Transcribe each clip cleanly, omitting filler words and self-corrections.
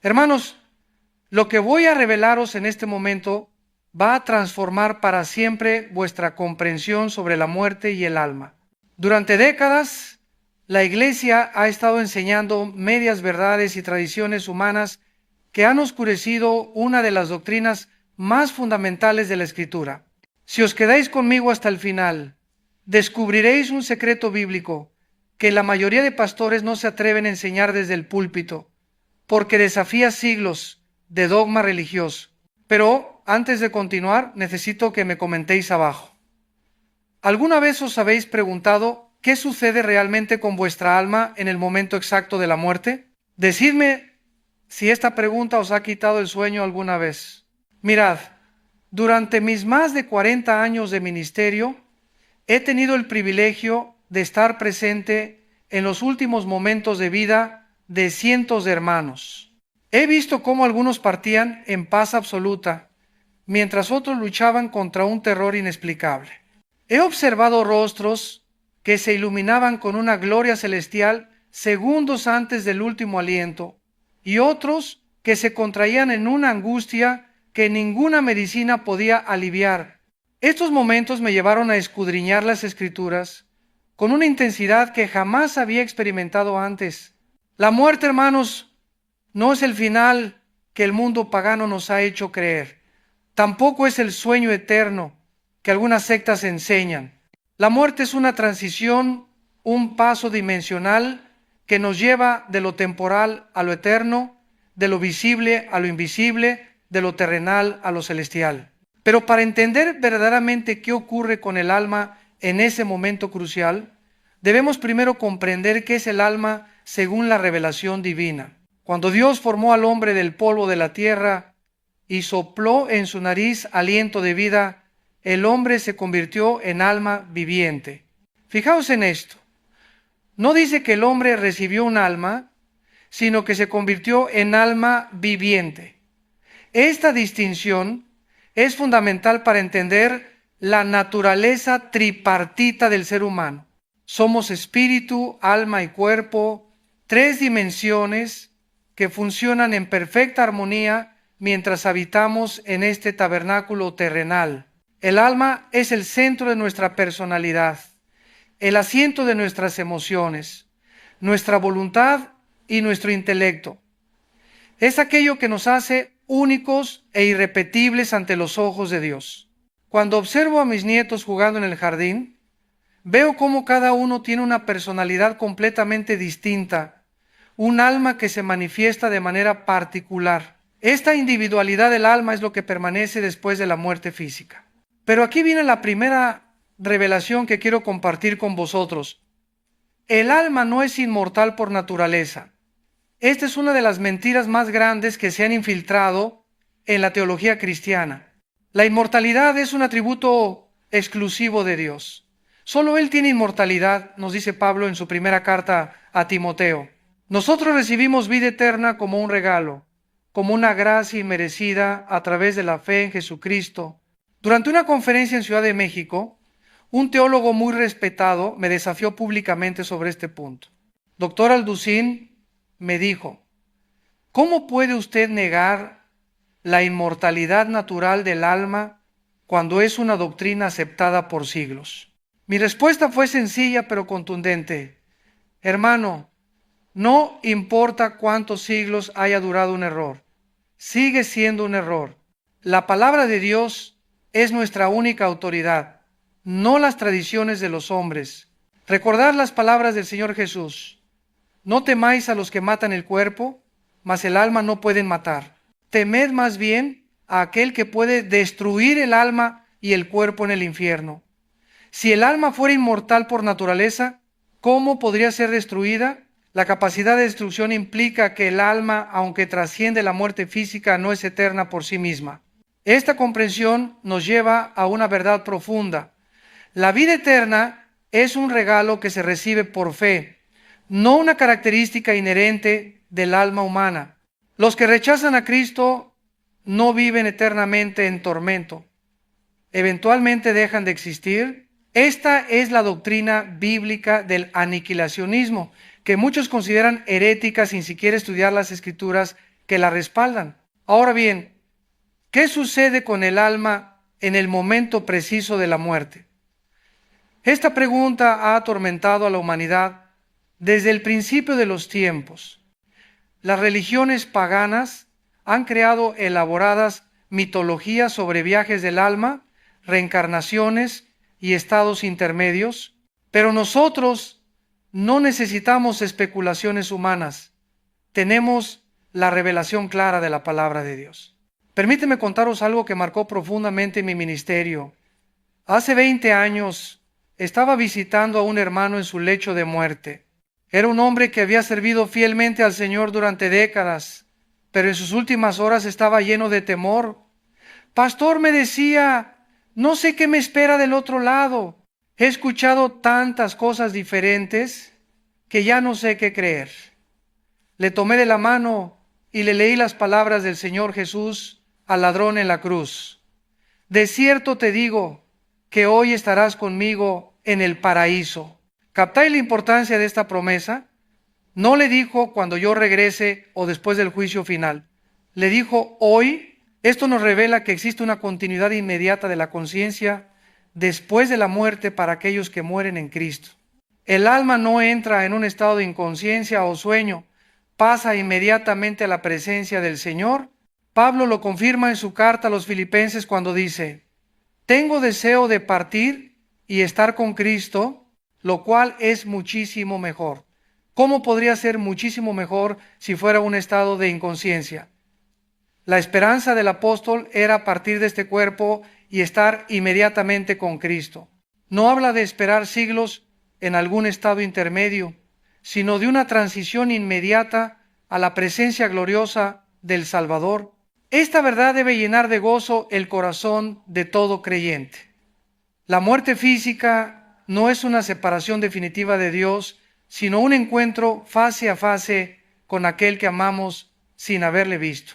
Hermanos, lo que voy a revelaros en este momento va a transformar para siempre vuestra comprensión sobre la muerte y el alma. Durante décadas, la Iglesia ha estado enseñando medias verdades y tradiciones humanas que han oscurecido una de las doctrinas más fundamentales de la Escritura. Si os quedáis conmigo hasta el final, descubriréis un secreto bíblico que la mayoría de pastores no se atreven a enseñar desde el púlpito, porque desafía siglos de dogma religioso. Pero antes de continuar, necesito que me comentéis abajo. ¿Alguna vez os habéis preguntado qué sucede realmente con vuestra alma en el momento exacto de la muerte? Decidme si esta pregunta os ha quitado el sueño alguna vez. Mirad, durante mis más de 40 años de ministerio, he tenido el privilegio de estar presente en los últimos momentos de vida de cientos de hermanos. He visto cómo algunos partían en paz absoluta, mientras otros luchaban contra un terror inexplicable. He observado rostros que se iluminaban con una gloria celestial segundos antes del último aliento, y otros que se contraían en una angustia que ninguna medicina podía aliviar. Estos momentos me llevaron a escudriñar las Escrituras con una intensidad que jamás había experimentado antes. La muerte, hermanos, no es el final que el mundo pagano nos ha hecho creer. Tampoco es el sueño eterno que algunas sectas enseñan. La muerte es una transición, un paso dimensional que nos lleva de lo temporal a lo eterno, de lo visible a lo invisible, de lo terrenal a lo celestial. Pero para entender verdaderamente qué ocurre con el alma en ese momento crucial, debemos primero comprender qué es el alma según la revelación divina. Cuando Dios formó al hombre del polvo de la tierra y sopló en su nariz aliento de vida, el hombre se convirtió en alma viviente. Fijaos en esto. No dice que el hombre recibió un alma, sino que se convirtió en alma viviente. Esta distinción es fundamental para entender la naturaleza tripartita del ser humano. Somos espíritu, alma y cuerpo, tres dimensiones que funcionan en perfecta armonía mientras habitamos en este tabernáculo terrenal. El alma es el centro de nuestra personalidad, el asiento de nuestras emociones, nuestra voluntad y nuestro intelecto. Es aquello que nos hace únicos e irrepetibles ante los ojos de Dios. Cuando observo a mis nietos jugando en el jardín, veo cómo cada uno tiene una personalidad completamente distinta, un alma que se manifiesta de manera particular. Esta individualidad del alma es lo que permanece después de la muerte física. Pero aquí viene la primera revelación que quiero compartir con vosotros. El alma no es inmortal por naturaleza. Esta es una de las mentiras más grandes que se han infiltrado en la teología cristiana. La inmortalidad es un atributo exclusivo de Dios. Solo Él tiene inmortalidad, nos dice Pablo en su primera carta a Timoteo. Nosotros recibimos vida eterna como un regalo, como una gracia inmerecida a través de la fe en Jesucristo. Durante una conferencia en Ciudad de México, un teólogo muy respetado me desafió públicamente sobre este punto. Doctor Alducín me dijo, ¿cómo puede usted negar la inmortalidad natural del alma cuando es una doctrina aceptada por siglos? Mi respuesta fue sencilla pero contundente. Hermano, no importa cuántos siglos haya durado un error, sigue siendo un error. La palabra de Dios es nuestra única autoridad, no las tradiciones de los hombres. Recordad las palabras del Señor Jesús. No temáis a los que matan el cuerpo, mas el alma no pueden matar. Temed más bien a aquel que puede destruir el alma y el cuerpo en el infierno. Si el alma fuera inmortal por naturaleza, ¿cómo podría ser destruida? La capacidad de destrucción implica que el alma, aunque trasciende la muerte física, no es eterna por sí misma. Esta comprensión nos lleva a una verdad profunda. La vida eterna es un regalo que se recibe por fe, no una característica inherente del alma humana. Los que rechazan a Cristo no viven eternamente en tormento. Eventualmente dejan de existir. Esta es la doctrina bíblica del aniquilacionismo, que muchos consideran herética sin siquiera estudiar las Escrituras que la respaldan. Ahora bien, ¿qué sucede con el alma en el momento preciso de la muerte? Esta pregunta ha atormentado a la humanidad desde el principio de los tiempos. Las religiones paganas han creado elaboradas mitologías sobre viajes del alma, reencarnaciones y estados intermedios, pero nosotros no necesitamos especulaciones humanas. Tenemos la revelación clara de la palabra de Dios. Permíteme contaros algo que marcó profundamente mi ministerio. Hace 20 años estaba visitando a un hermano en su lecho de muerte. Era un hombre que había servido fielmente al Señor durante décadas, pero en sus últimas horas estaba lleno de temor. Pastor, me decía, no sé qué me espera del otro lado. He escuchado tantas cosas diferentes que ya no sé qué creer. Le tomé de la mano y le leí las palabras del Señor Jesús al ladrón en la cruz. De cierto te digo que hoy estarás conmigo en el paraíso. ¿Captáis la importancia de esta promesa? No le dijo cuando yo regrese o después del juicio final. Le dijo hoy. Esto nos revela que existe una continuidad inmediata de la conciencia después de la muerte para aquellos que mueren en Cristo. El alma no entra en un estado de inconsciencia o sueño, pasa inmediatamente a la presencia del Señor. Pablo lo confirma en su carta a los Filipenses cuando dice: tengo deseo de partir y estar con Cristo, lo cual es muchísimo mejor. ¿Cómo podría ser muchísimo mejor si fuera un estado de inconsciencia? La esperanza del apóstol era partir de este cuerpo y estar inmediatamente con Cristo. No habla de esperar siglos en algún estado intermedio, sino de una transición inmediata a la presencia gloriosa del Salvador. Esta verdad debe llenar de gozo el corazón de todo creyente. La muerte física no es una separación definitiva de Dios, sino un encuentro face a face con aquel que amamos sin haberle visto.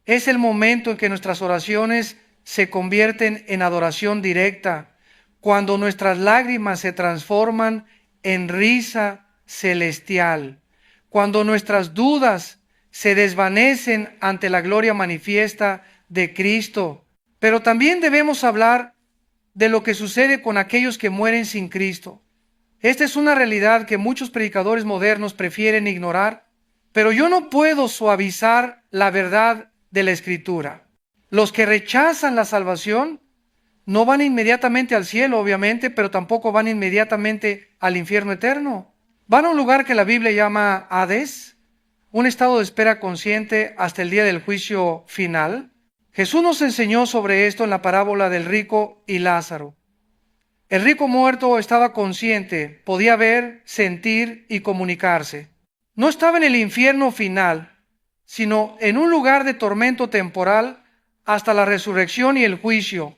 Es el momento en que nuestras oraciones se convierten en adoración directa, cuando nuestras lágrimas se transforman en risa celestial, cuando nuestras dudas se desvanecen ante la gloria manifiesta de Cristo. Pero también debemos hablar de lo que sucede con aquellos que mueren sin Cristo. Esta es una realidad que muchos predicadores modernos prefieren ignorar, pero yo no puedo suavizar la verdad de la Escritura. Los que rechazan la salvación no van inmediatamente al cielo, obviamente, pero tampoco van inmediatamente al infierno eterno. Van a un lugar que la Biblia llama Hades, un estado de espera consciente hasta el día del juicio final. Jesús nos enseñó sobre esto en la parábola del rico y Lázaro. El rico muerto estaba consciente, podía ver, sentir y comunicarse. No estaba en el infierno final, sino en un lugar de tormento temporal hasta la resurrección y el juicio.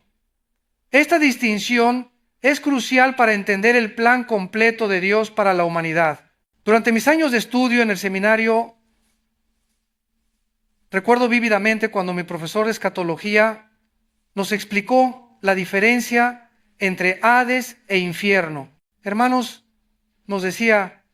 Esta distinción es crucial para entender el plan completo de Dios para la humanidad. Durante mis años de estudio en el seminario, recuerdo vívidamente cuando mi profesor de escatología nos explicó la diferencia entre Hades e infierno. Hermanos, nos decía,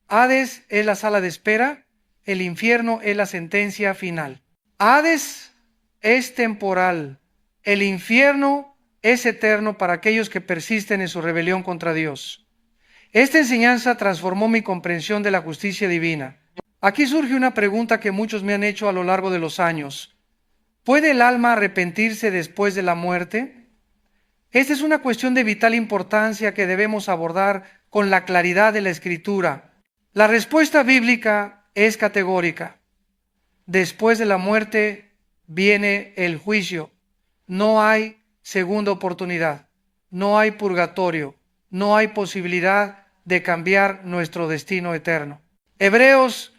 Hades es la sala de espera, el infierno es la sentencia final. Hades es temporal, el infierno es eterno para aquellos que persisten en su rebelión contra Dios. Esta enseñanza transformó mi comprensión de la justicia divina. Aquí surge una pregunta que muchos me han hecho a lo largo de los años. ¿Puede el alma arrepentirse después de la muerte? Esta es una cuestión de vital importancia que debemos abordar con la claridad de la Escritura. La respuesta bíblica es categórica. Después de la muerte viene el juicio. No hay segunda oportunidad. No hay purgatorio. No hay posibilidad de cambiar nuestro destino eterno. Hebreos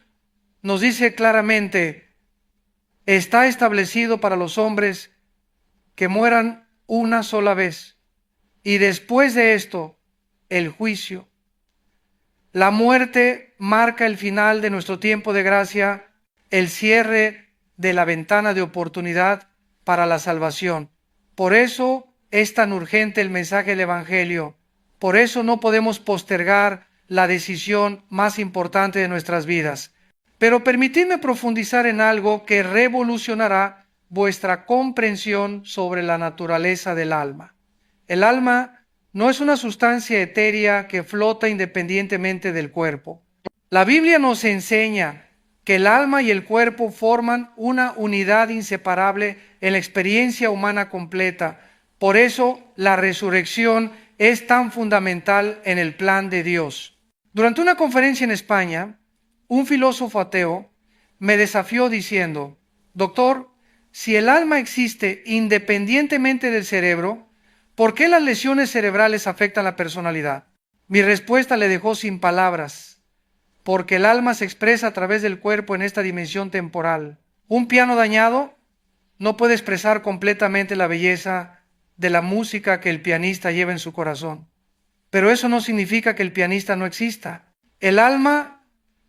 nos dice claramente, está establecido para los hombres que mueran una sola vez y después de esto el juicio. La muerte marca el final de nuestro tiempo de gracia, el cierre de la ventana de oportunidad para la salvación. Por eso es tan urgente el mensaje del Evangelio. Por eso no podemos postergar la decisión más importante de nuestras vidas. Pero permitidme profundizar en algo que revolucionará vuestra comprensión sobre la naturaleza del alma. El alma no es una sustancia etérea que flota independientemente del cuerpo. La Biblia nos enseña que el alma y el cuerpo forman una unidad inseparable en la experiencia humana completa. Por eso la resurrección es tan fundamental en el plan de Dios. Durante una conferencia en España, un filósofo ateo me desafió diciendo: doctor, si el alma existe independientemente del cerebro, ¿por qué las lesiones cerebrales afectan la personalidad? Mi respuesta le dejó sin palabras. Porque el alma se expresa a través del cuerpo en esta dimensión temporal. Un piano dañado no puede expresar completamente la belleza de la música que el pianista lleva en su corazón. Pero eso no significa que el pianista no exista. El alma,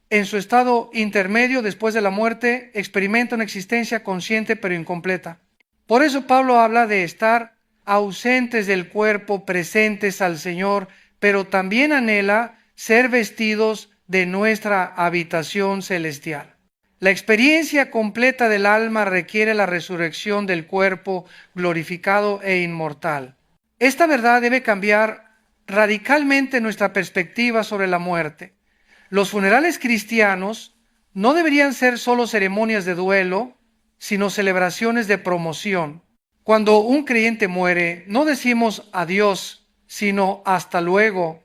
en su estado intermedio después de la muerte, experimenta una existencia consciente pero incompleta. Por eso Pablo habla de estar ausentes del cuerpo, presentes al Señor, pero también anhela ser vestidos de nuestra habitación celestial. La experiencia completa del alma requiere la resurrección del cuerpo glorificado e inmortal. Esta verdad debe cambiar radicalmente nuestra perspectiva sobre la muerte. Los funerales cristianos no deberían ser solo ceremonias de duelo, sino celebraciones de promoción. Cuando un creyente muere, no decimos adiós, sino hasta luego.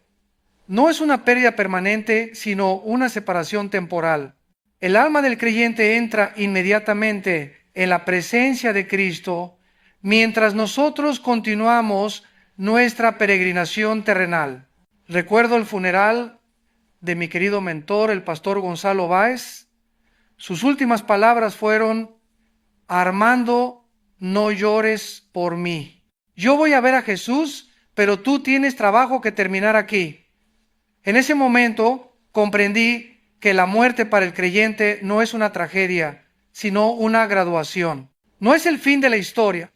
No es una pérdida permanente, sino una separación temporal. El alma del creyente entra inmediatamente en la presencia de Cristo, mientras nosotros continuamos nuestra peregrinación terrenal. Recuerdo el funeral de mi querido mentor, el pastor Gonzalo Báez. Sus últimas palabras fueron: Armando, no llores por mí. Yo voy a ver a Jesús, pero tú tienes trabajo que terminar aquí. En ese momento comprendí que la muerte para el creyente no es una tragedia, sino una graduación. No es el fin de la historia,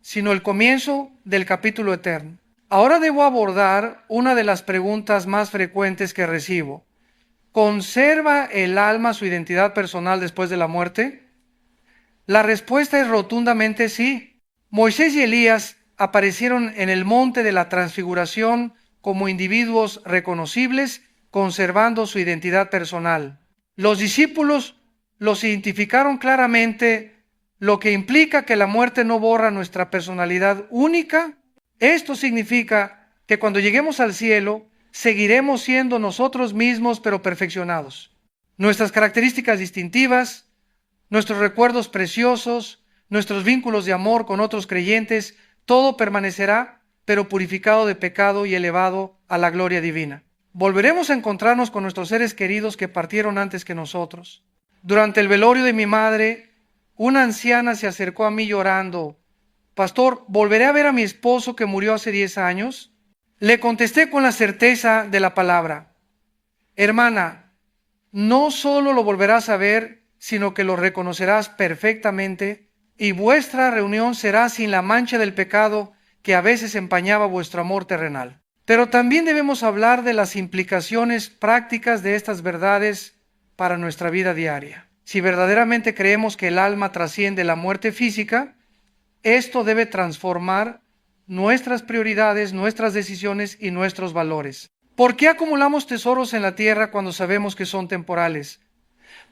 sino el comienzo del capítulo eterno. Ahora debo abordar una de las preguntas más frecuentes que recibo. ¿Conserva el alma su identidad personal después de la muerte? La respuesta es rotundamente sí. Moisés y Elías aparecieron en el monte de la transfiguración como individuos reconocibles, conservando su identidad personal. Los discípulos los identificaron claramente, lo que implica que la muerte no borra nuestra personalidad única. Esto significa que cuando lleguemos al cielo, seguiremos siendo nosotros mismos, pero perfeccionados. Nuestras características distintivas, nuestros recuerdos preciosos, nuestros vínculos de amor con otros creyentes, todo permanecerá, pero purificado de pecado y elevado a la gloria divina. Volveremos a encontrarnos con nuestros seres queridos que partieron antes que nosotros. Durante el velorio de mi madre, una anciana se acercó a mí llorando: Pastor, ¿volveré a ver a mi esposo que murió hace 10 años? Le contesté con la certeza de la palabra: Hermana, no solo lo volverás a ver, sino que lo reconocerás perfectamente, y vuestra reunión será sin la mancha del pecado que a veces empañaba vuestro amor terrenal. Pero también debemos hablar de las implicaciones prácticas de estas verdades para nuestra vida diaria. Si verdaderamente creemos que el alma trasciende la muerte física, esto debe transformar nuestras prioridades, nuestras decisiones y nuestros valores. ¿Por qué acumulamos tesoros en la tierra cuando sabemos que son temporales?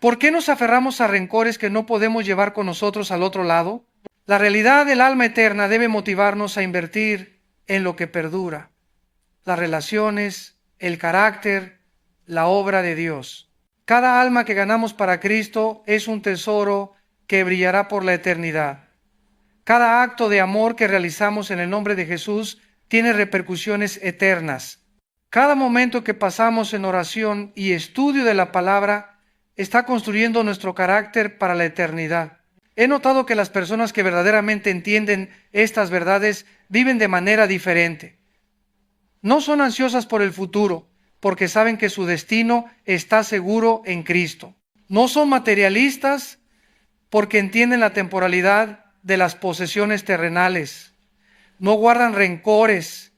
¿Por qué nos aferramos a rencores que no podemos llevar con nosotros al otro lado? La realidad del alma eterna debe motivarnos a invertir en lo que perdura: las relaciones, el carácter, la obra de Dios. Cada alma que ganamos para Cristo es un tesoro que brillará por la eternidad. Cada acto de amor que realizamos en el nombre de Jesús tiene repercusiones eternas. Cada momento que pasamos en oración y estudio de la palabra está construyendo nuestro carácter para la eternidad. He notado que las personas que verdaderamente entienden estas verdades viven de manera diferente. No son ansiosas por el futuro, porque saben que su destino está seguro en Cristo. No son materialistas, porque entienden la temporalidad de las posesiones terrenales. No guardan rencores,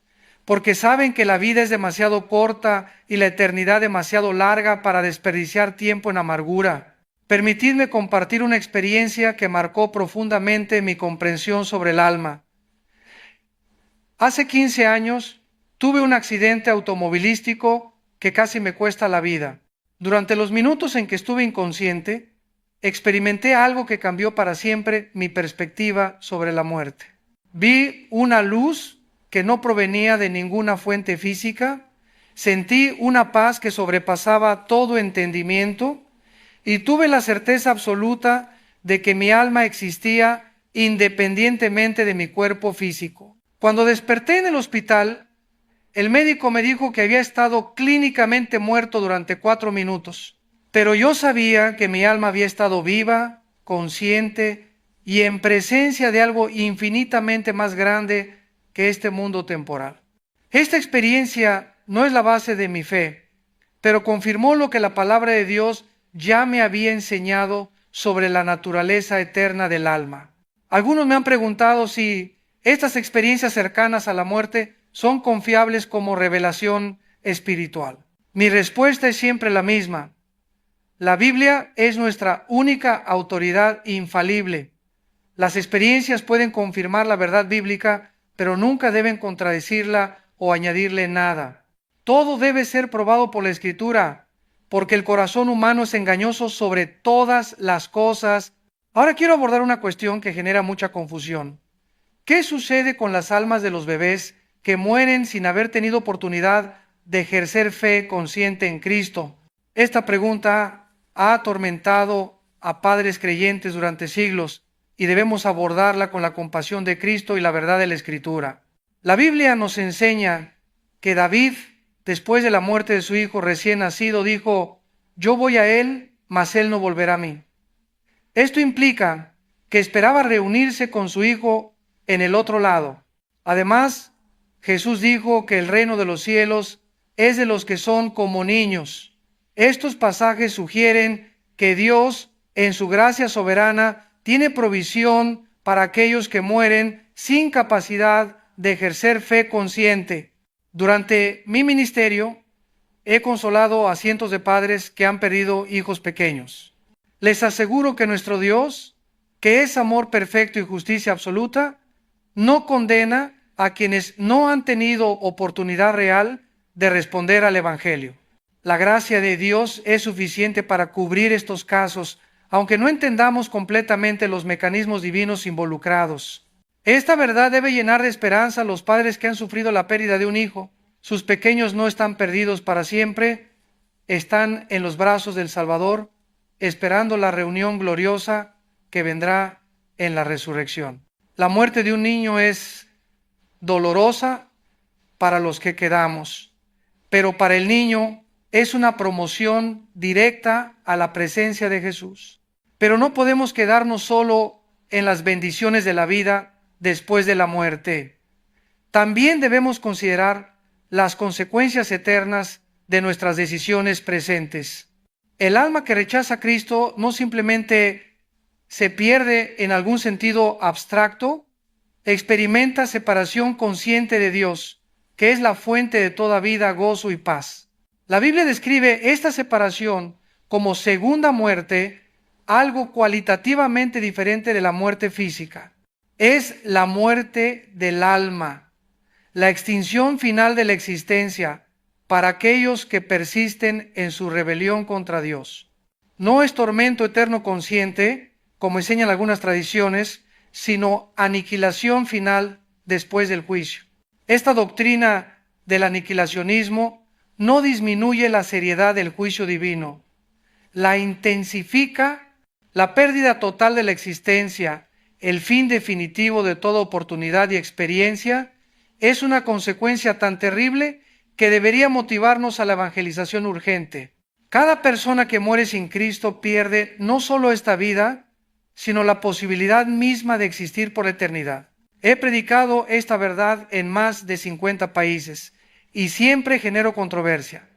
porque saben que la vida es demasiado corta y la eternidad demasiado larga para desperdiciar tiempo en amargura. permitidme compartir una experiencia que marcó profundamente mi comprensión sobre el alma. Hace 15 años tuve un accidente automovilístico que casi me cuesta la vida. Durante los minutos en que estuve inconsciente, experimenté algo que cambió para siempre mi perspectiva sobre la muerte. Vi una luz que no provenía de ninguna fuente física, sentí una paz que sobrepasaba todo entendimiento y tuve la certeza absoluta de que mi alma existía independientemente de mi cuerpo físico. Cuando desperté en el hospital, el médico me dijo que había estado clínicamente muerto durante 4 minutos, pero yo sabía que mi alma había estado viva, consciente y en presencia de algo infinitamente más grande que este mundo temporal. Esta experiencia no es la base de mi fe, pero confirmó lo que la palabra de Dios ya me había enseñado sobre la naturaleza eterna del alma. Algunos me han preguntado si estas experiencias cercanas a la muerte son confiables como revelación espiritual. Mi respuesta es siempre la misma. La Biblia es nuestra única autoridad infalible. Las experiencias pueden confirmar la verdad bíblica, pero nunca deben contradecirla o añadirle nada. Todo debe ser probado por la Escritura, porque el corazón humano es engañoso sobre todas las cosas. Ahora quiero abordar una cuestión que genera mucha confusión. ¿Qué sucede con las almas de los bebés que mueren sin haber tenido oportunidad de ejercer fe consciente en Cristo? Esta pregunta ha atormentado a padres creyentes durante siglos y debemos abordarla con la compasión de Cristo y la verdad de la Escritura. La Biblia nos enseña que David, después de la muerte de su hijo recién nacido, dijo: yo voy a él, mas él no volverá a mí. Esto implica que esperaba reunirse con su hijo en el otro lado. Además, Jesús dijo que el reino de los cielos es de los que son como niños. Estos pasajes sugieren que Dios, en su gracia soberana, tiene provisión para aquellos que mueren sin capacidad de ejercer fe consciente. Durante mi ministerio, he consolado a cientos de padres que han perdido hijos pequeños. Les aseguro que nuestro Dios, que es amor perfecto y justicia absoluta, no condena a quienes no han tenido oportunidad real de responder al Evangelio. La gracia de Dios es suficiente para cubrir estos casos, aunque no entendamos completamente los mecanismos divinos involucrados. Esta verdad debe llenar de esperanza a los padres que han sufrido la pérdida de un hijo. Sus pequeños no están perdidos para siempre, están en los brazos del Salvador, esperando la reunión gloriosa que vendrá en la resurrección. La muerte de un niño es dolorosa para los que quedamos, pero para el niño es una promoción directa a la presencia de Jesús. Pero no podemos quedarnos solo en las bendiciones de la vida después de la muerte. También debemos considerar las consecuencias eternas de nuestras decisiones presentes. El alma que rechaza a Cristo no simplemente se pierde en algún sentido abstracto, experimenta separación consciente de Dios, que es la fuente de toda vida, gozo y paz. La Biblia describe esta separación como segunda muerte, algo cualitativamente diferente de la muerte física. Es la muerte del alma, la extinción final de la existencia para aquellos que persisten en su rebelión contra Dios. No es tormento eterno consciente, como enseñan algunas tradiciones, sino aniquilación final después del juicio. Esta doctrina del aniquilacionismo no disminuye la seriedad del juicio divino, la intensifica. La pérdida total de la existencia, el fin definitivo de toda oportunidad y experiencia, es una consecuencia tan terrible que debería motivarnos a la evangelización urgente. Cada persona que muere sin Cristo pierde no solo esta vida, sino la posibilidad misma de existir por la eternidad. He predicado esta verdad en más de 50 países y siempre genero controversia.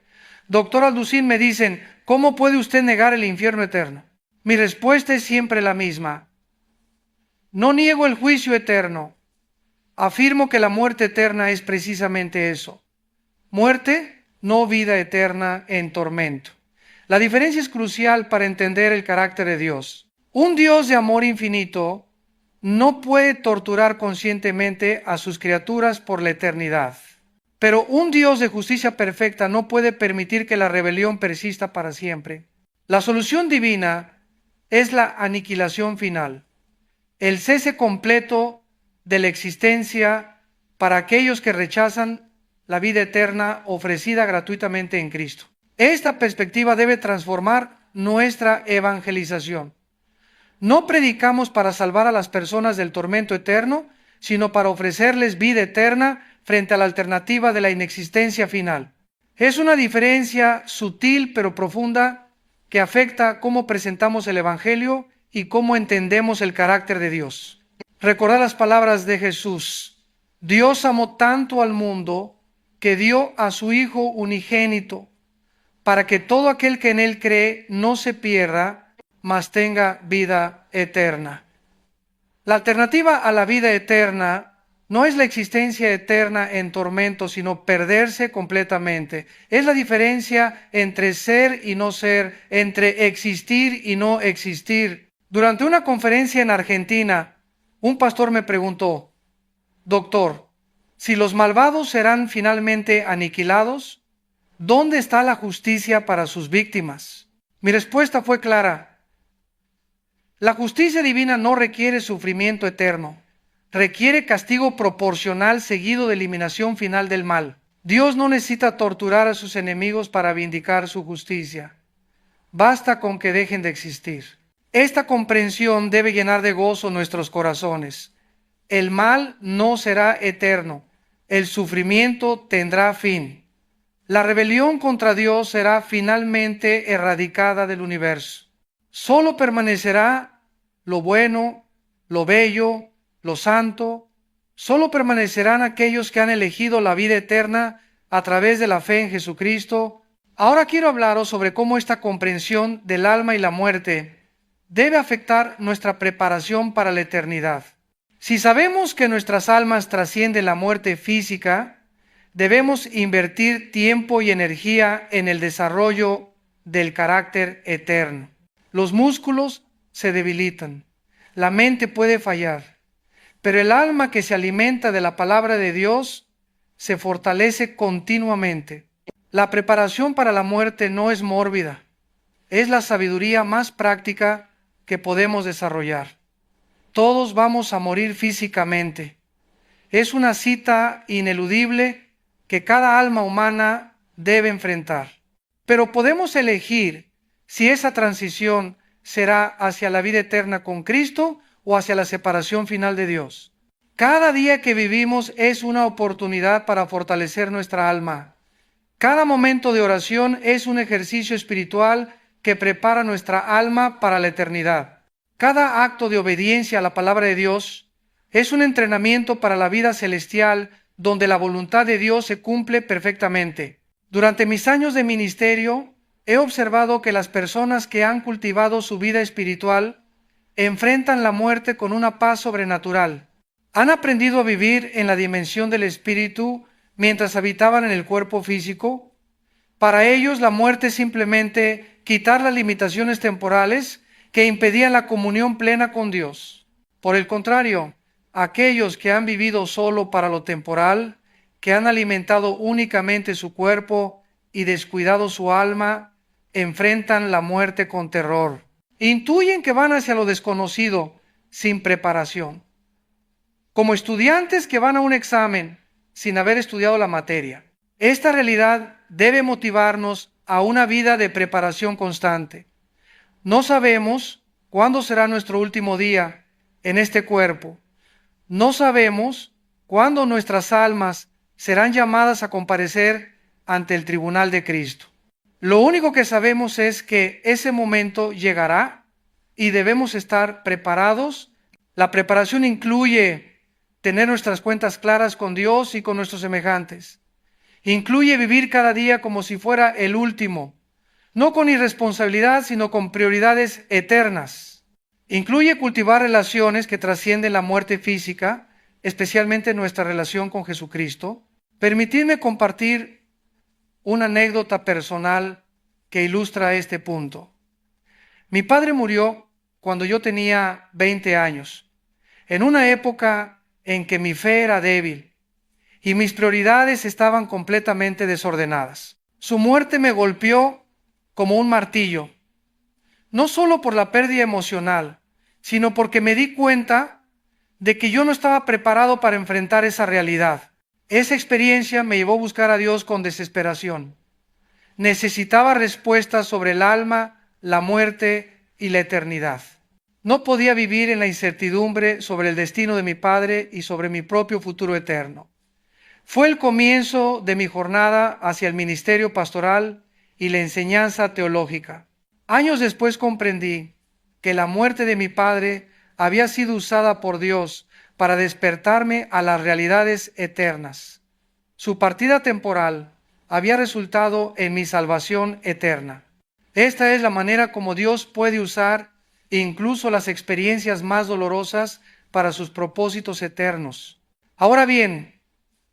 Doctor Alducín, me dicen, ¿cómo puede usted negar el infierno eterno? Mi respuesta es siempre la misma. No niego el juicio eterno. Afirmo que la muerte eterna es precisamente eso. Muerte, no vida eterna en tormento. La diferencia es crucial para entender el carácter de Dios. Un Dios de amor infinito no puede torturar conscientemente a sus criaturas por la eternidad. Pero un Dios de justicia perfecta no puede permitir que la rebelión persista para siempre. La solución divina es la aniquilación final, el cese completo de la existencia para aquellos que rechazan la vida eterna ofrecida gratuitamente en Cristo. Esta perspectiva debe transformar nuestra evangelización. No predicamos para salvar a las personas del tormento eterno, sino para ofrecerles vida eterna frente a la alternativa de la inexistencia final. Es una diferencia sutil pero profunda que afecta cómo presentamos el Evangelio y cómo entendemos el carácter de Dios. Recordad las palabras de Jesús. Dios amó tanto al mundo que dio a su Hijo unigénito, para que todo aquel que en Él cree no se pierda, mas tenga vida eterna. La alternativa a la vida eterna no es la existencia eterna en tormento, sino perderse completamente. Es la diferencia entre ser y no ser, entre existir y no existir. Durante una conferencia en Argentina, un pastor me preguntó: Doctor, si los malvados serán finalmente aniquilados, ¿dónde está la justicia para sus víctimas? Mi respuesta fue clara. La justicia divina no requiere sufrimiento eterno, requiere castigo proporcional seguido de eliminación final del mal. Dios no necesita torturar a sus enemigos para vindicar su justicia. Basta con que dejen de existir. Esta comprensión debe llenar de gozo nuestros corazones. El mal no será eterno, el sufrimiento tendrá fin. La rebelión contra Dios será finalmente erradicada del universo. Solo permanecerá lo bueno, lo bello, lo santo. Solo permanecerán aquellos que han elegido la vida eterna a través de la fe en Jesucristo. Ahora quiero hablaros sobre cómo esta comprensión del alma y la muerte debe afectar nuestra preparación para la eternidad. Si sabemos que nuestras almas trascienden la muerte física, debemos invertir tiempo y energía en el desarrollo del carácter eterno. Los músculos se debilitan, la mente puede fallar, pero el alma que se alimenta de la palabra de Dios se fortalece continuamente. La preparación para la muerte no es mórbida, es la sabiduría más práctica que podemos desarrollar. Todos vamos a morir físicamente. Es una cita ineludible que cada alma humana debe enfrentar. Pero podemos elegir si esa transición será hacia la vida eterna con Cristo o hacia la separación final de Dios. Cada día que vivimos es una oportunidad para fortalecer nuestra alma. Cada momento de oración es un ejercicio espiritual que prepara nuestra alma para la eternidad. Cada acto de obediencia a la palabra de Dios es un entrenamiento para la vida celestial donde la voluntad de Dios se cumple perfectamente. Durante mis años de ministerio, he observado que las personas que han cultivado su vida espiritual enfrentan la muerte con una paz sobrenatural. Han aprendido a vivir en la dimensión del espíritu mientras habitaban en el cuerpo físico. Para ellos, la muerte es simplemente quitar las limitaciones temporales que impedían la comunión plena con Dios. Por el contrario, aquellos que han vivido solo para lo temporal, que han alimentado únicamente su cuerpo y descuidado su alma, enfrentan la muerte con terror. Intuyen que van hacia lo desconocido sin preparación. Como estudiantes que van a un examen sin haber estudiado la materia. Esta realidad debe motivarnos a una vida de preparación constante. No sabemos cuándo será nuestro último día en este cuerpo. No sabemos cuándo nuestras almas serán llamadas a comparecer ante el tribunal de Cristo. Lo único que sabemos es que ese momento llegará y debemos estar preparados. La preparación incluye tener nuestras cuentas claras con Dios y con nuestros semejantes. Incluye vivir cada día como si fuera el último, no con irresponsabilidad, sino con prioridades eternas. Incluye cultivar relaciones que trascienden la muerte física, especialmente nuestra relación con Jesucristo. Permitidme compartir una anécdota personal que ilustra este punto. Mi padre murió cuando yo tenía 20 años, en una época en que mi fe era débil y mis prioridades estaban completamente desordenadas. Su muerte me golpeó como un martillo, no solo por la pérdida emocional, sino porque me di cuenta de que yo no estaba preparado para enfrentar esa realidad. Esa experiencia me llevó a buscar a Dios con desesperación. Necesitaba respuestas sobre el alma, la muerte y la eternidad. No podía vivir en la incertidumbre sobre el destino de mi padre y sobre mi propio futuro eterno. Fue el comienzo de mi jornada hacia el ministerio pastoral y la enseñanza teológica. Años después comprendí que la muerte de mi padre había sido usada por Dios para despertarme a las realidades eternas. Su partida temporal había resultado en mi salvación eterna. Esta es la manera como Dios puede usar incluso las experiencias más dolorosas para sus propósitos eternos. Ahora bien,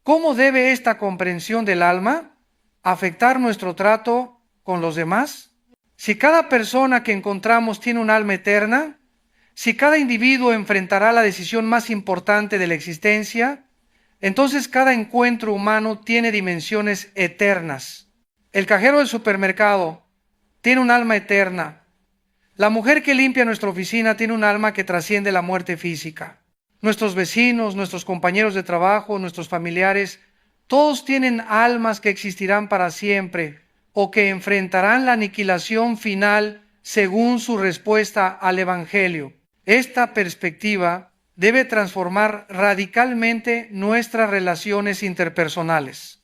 ¿cómo debe esta comprensión del alma afectar nuestro trato con los demás? Si cada persona que encontramos tiene un alma eterna, si cada individuo enfrentará la decisión más importante de la existencia, entonces cada encuentro humano tiene dimensiones eternas. El cajero del supermercado tiene un alma eterna. La mujer que limpia nuestra oficina tiene un alma que trasciende la muerte física. Nuestros vecinos, nuestros compañeros de trabajo, nuestros familiares, todos tienen almas que existirán para siempre o que enfrentarán la aniquilación final según su respuesta al Evangelio. Esta perspectiva debe transformar radicalmente nuestras relaciones interpersonales.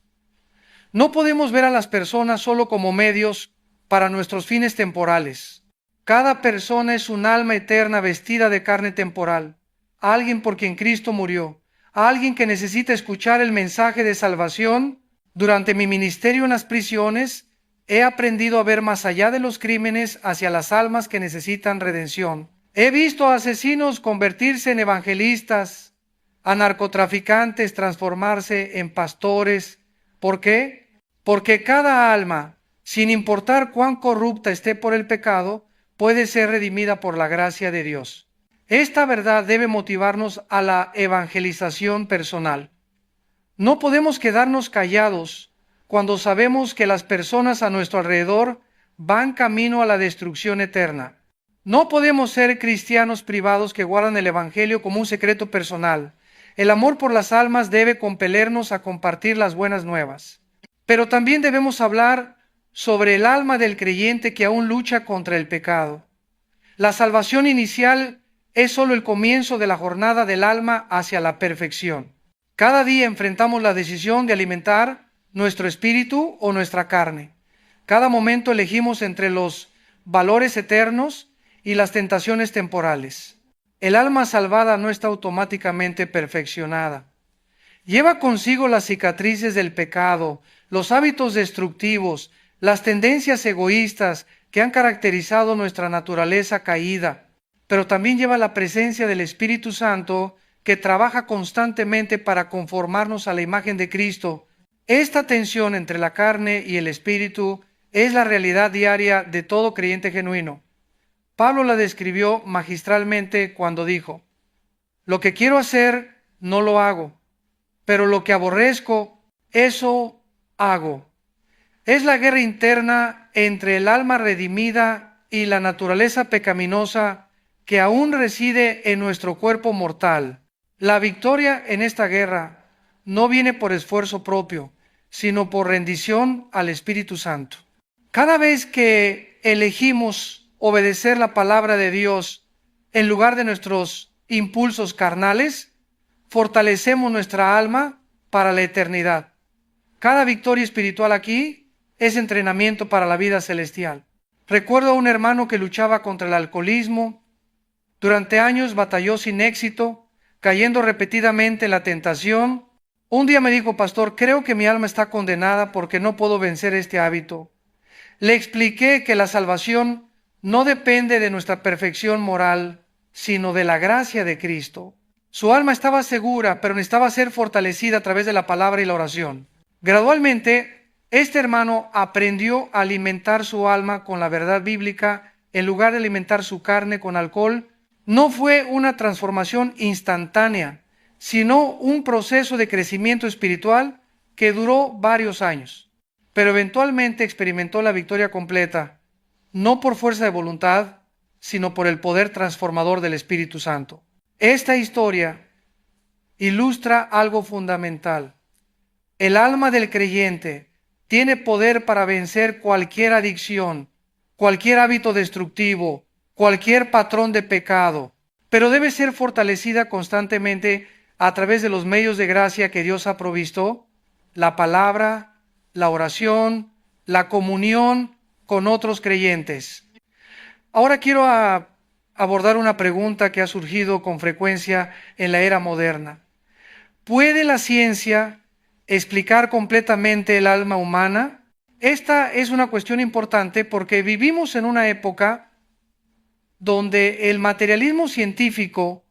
No podemos ver a las personas solo como medios para nuestros fines temporales. Cada persona es un alma eterna vestida de carne temporal, alguien por quien Cristo murió, alguien que necesita escuchar el mensaje de salvación. Durante mi ministerio en las prisiones, he aprendido a ver más allá de los crímenes hacia las almas que necesitan redención. He visto a asesinos convertirse en evangelistas, a narcotraficantes transformarse en pastores. ¿Por qué? Porque cada alma, sin importar cuán corrupta esté por el pecado, puede ser redimida por la gracia de Dios. Esta verdad debe motivarnos a la evangelización personal. No podemos quedarnos callados cuando sabemos que las personas a nuestro alrededor van camino a la destrucción eterna. No podemos ser cristianos privados que guardan el Evangelio como un secreto personal. El amor por las almas debe compelernos a compartir las buenas nuevas. Pero también debemos hablar sobre el alma del creyente que aún lucha contra el pecado. La salvación inicial es solo el comienzo de la jornada del alma hacia la perfección. Cada día enfrentamos la decisión de alimentar nuestro espíritu o nuestra carne. Cada momento elegimos entre los valores eternos y las tentaciones temporales. El alma salvada no está automáticamente perfeccionada. Lleva consigo las cicatrices del pecado, los hábitos destructivos, las tendencias egoístas que han caracterizado nuestra naturaleza caída, pero también lleva la presencia del Espíritu Santo que trabaja constantemente para conformarnos a la imagen de Cristo. Esta tensión entre la carne y el Espíritu es la realidad diaria de todo creyente genuino. Pablo la describió magistralmente cuando dijo: lo que quiero hacer no lo hago, pero lo que aborrezco, eso hago. Es la guerra interna entre el alma redimida y la naturaleza pecaminosa que aún reside en nuestro cuerpo mortal. La victoria en esta guerra no viene por esfuerzo propio, sino por rendición al Espíritu Santo. Cada vez que elegimos obedecer la palabra de Dios en lugar de nuestros impulsos carnales, fortalecemos nuestra alma para la eternidad. Cada victoria espiritual aquí es entrenamiento para la vida celestial. Recuerdo a un hermano que luchaba contra el alcoholismo. Durante años batalló sin éxito, cayendo repetidamente en la tentación. Un día me dijo: pastor, creo que mi alma está condenada porque no puedo vencer este hábito. Le expliqué que la salvación no depende de nuestra perfección moral, sino de la gracia de Cristo. Su alma estaba segura, pero necesitaba ser fortalecida a través de la palabra y la oración. Gradualmente, Este hermano aprendió a alimentar su alma con la verdad bíblica en lugar de alimentar su carne con alcohol. No fue una transformación instantánea, sino un proceso de crecimiento espiritual que duró varios años. Pero eventualmente experimentó la victoria completa, no por fuerza de voluntad, sino por el poder transformador del Espíritu Santo. Esta historia ilustra algo fundamental. El alma del creyente tiene poder para vencer cualquier adicción, cualquier hábito destructivo, cualquier patrón de pecado, pero debe ser fortalecida constantemente a través de los medios de gracia que Dios ha provisto: la palabra, la oración, la comunión con otros creyentes. Ahora quiero abordar una pregunta que ha surgido con frecuencia en la era moderna. ¿Puede la ciencia explicar completamente el alma humana? Esta es una cuestión importante porque vivimos en una época donde el materialismo científico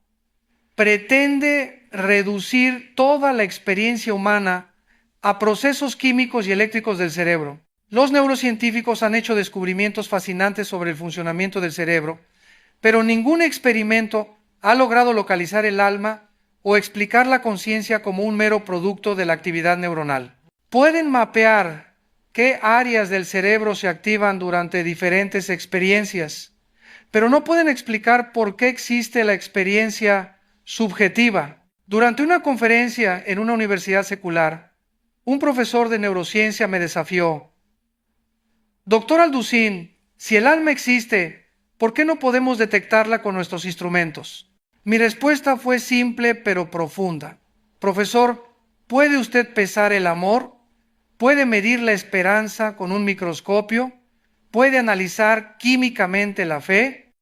pretende reducir toda la experiencia humana a procesos químicos y eléctricos del cerebro. Los neurocientíficos han hecho descubrimientos fascinantes sobre el funcionamiento del cerebro, pero ningún experimento ha logrado localizar el alma o explicar la conciencia como un mero producto de la actividad neuronal. Pueden mapear qué áreas del cerebro se activan durante diferentes experiencias, pero no pueden explicar por qué existe la experiencia subjetiva. Durante una conferencia en una universidad secular, un profesor de neurociencia me desafió: Doctor Alducín, si el alma existe, ¿por qué no podemos detectarla con nuestros instrumentos? Mi respuesta fue simple pero profunda. Profesor, ¿puede usted pesar el amor? ¿Puede medir la esperanza con un microscopio? ¿Puede analizar químicamente la fe?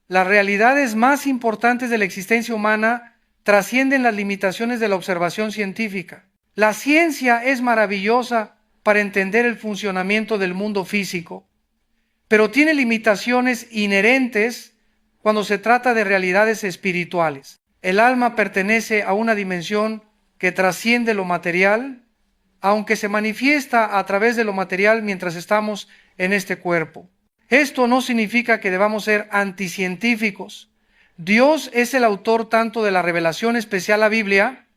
Las realidades más importantes de la existencia humana trascienden las limitaciones de la observación científica. La ciencia es maravillosa para entender el funcionamiento del mundo físico, pero tiene limitaciones inherentes cuando se trata de realidades espirituales. El alma pertenece a una dimensión que trasciende lo material, aunque se manifiesta a través de lo material mientras estamos en este cuerpo. Esto no significa que debamos ser anticientíficos. Dios es el autor tanto de la revelación especial, la Biblia,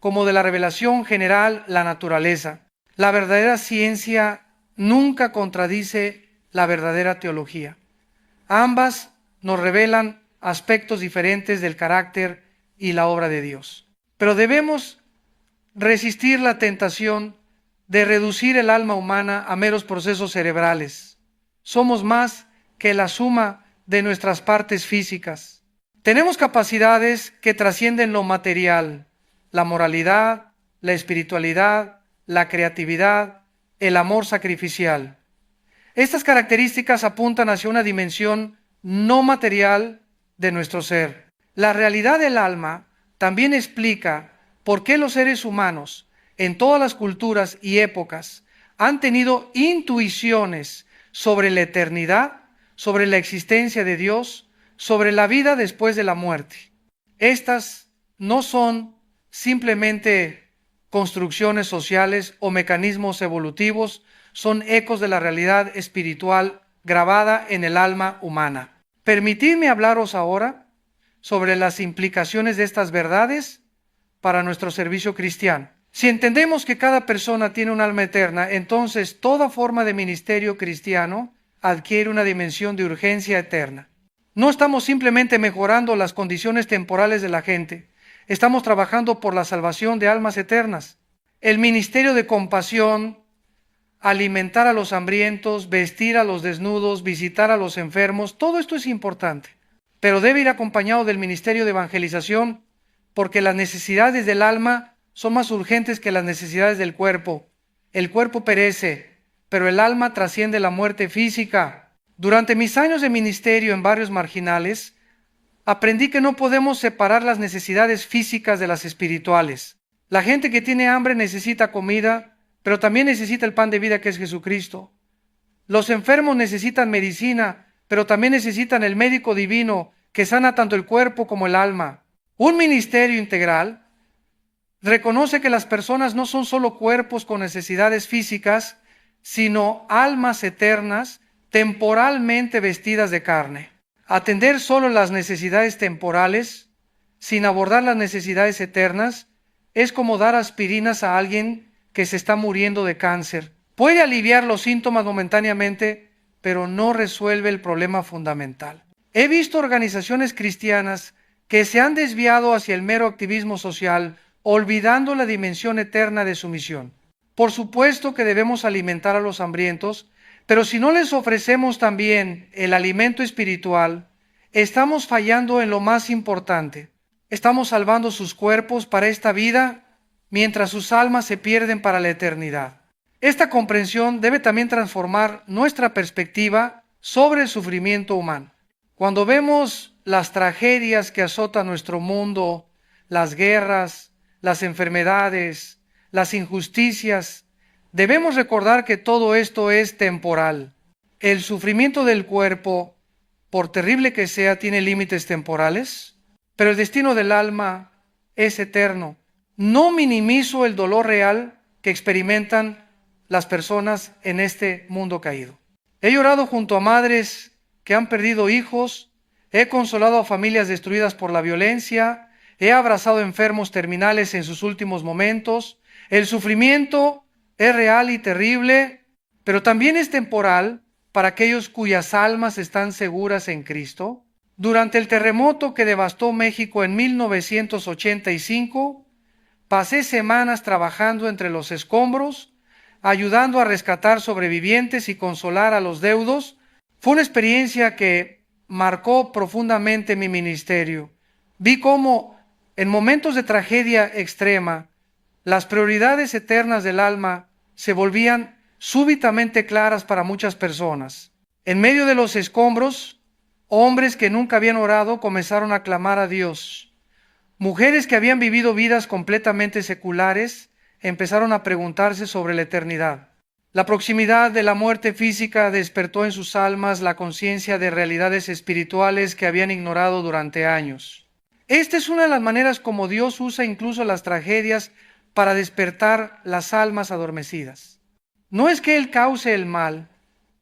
como de la revelación general, la naturaleza. La verdadera ciencia nunca contradice la verdadera teología. Ambas nos revelan aspectos diferentes del carácter y la obra de Dios. Pero debemos resistir la tentación de reducir el alma humana a meros procesos cerebrales. Somos más que la suma de nuestras partes físicas. Tenemos capacidades que trascienden lo material: la moralidad, la espiritualidad, la creatividad, el amor sacrificial. Estas características apuntan hacia una dimensión no material de nuestro ser. La realidad del alma también explica por qué los seres humanos en todas las culturas y épocas han tenido intuiciones sobre la eternidad, sobre la existencia de Dios, sobre la vida después de la muerte. Estas no son simplemente construcciones sociales o mecanismos evolutivos, son ecos de la realidad espiritual grabada en el alma humana. Permitidme hablaros ahora sobre las implicaciones de estas verdades para nuestro servicio cristiano. Si entendemos que cada persona tiene un alma eterna, entonces toda forma de ministerio cristiano adquiere una dimensión de urgencia eterna. No estamos simplemente mejorando las condiciones temporales de la gente, estamos trabajando por la salvación de almas eternas. El ministerio de compasión, alimentar a los hambrientos, vestir a los desnudos, visitar a los enfermos, todo esto es importante, pero debe ir acompañado del ministerio de evangelización, porque las necesidades del alma son más urgentes que las necesidades del cuerpo. El cuerpo perece, pero el alma trasciende la muerte física. Durante mis años de ministerio en barrios marginales, aprendí que no podemos separar las necesidades físicas de las espirituales. La gente que tiene hambre necesita comida, pero también necesita el pan de vida que es Jesucristo. Los enfermos necesitan medicina, pero también necesitan el médico divino que sana tanto el cuerpo como el alma. Un ministerio integral reconoce que las personas no son solo cuerpos con necesidades físicas, sino almas eternas, temporalmente vestidas de carne. Atender solo las necesidades temporales, sin abordar las necesidades eternas, es como dar aspirinas a alguien que se está muriendo de cáncer. Puede aliviar los síntomas momentáneamente, pero no resuelve el problema fundamental. He visto organizaciones cristianas que se han desviado hacia el mero activismo social, olvidando la dimensión eterna de su misión. Por supuesto que debemos alimentar a los hambrientos, pero si no les ofrecemos también el alimento espiritual, estamos fallando en lo más importante. Estamos salvando sus cuerpos para esta vida, mientras sus almas se pierden para la eternidad. Esta comprensión debe también transformar nuestra perspectiva sobre el sufrimiento humano. Cuando vemos las tragedias que azotan nuestro mundo, las guerras, las enfermedades, las injusticias, debemos recordar que todo esto es temporal. El sufrimiento del cuerpo, por terrible que sea, tiene límites temporales, pero el destino del alma es eterno. No minimizo el dolor real que experimentan las personas en este mundo caído. He llorado junto a madres que han perdido hijos, he consolado a familias destruidas por la violencia, he abrazado enfermos terminales en sus últimos momentos. El sufrimiento es real y terrible, pero también es temporal para aquellos cuyas almas están seguras en Cristo. Durante el terremoto que devastó México en 1985, pasé semanas trabajando entre los escombros, ayudando a rescatar sobrevivientes y consolar a los deudos. Fue una experiencia que marcó profundamente mi ministerio. Vi cómo en momentos de tragedia extrema, las prioridades eternas del alma se volvían súbitamente claras para muchas personas. En medio de los escombros, hombres que nunca habían orado comenzaron a clamar a Dios. Mujeres que habían vivido vidas completamente seculares empezaron a preguntarse sobre la eternidad. La proximidad de la muerte física despertó en sus almas la conciencia de realidades espirituales que habían ignorado durante años. Esta es una de las maneras como Dios usa incluso las tragedias para despertar las almas adormecidas. No es que Él cause el mal,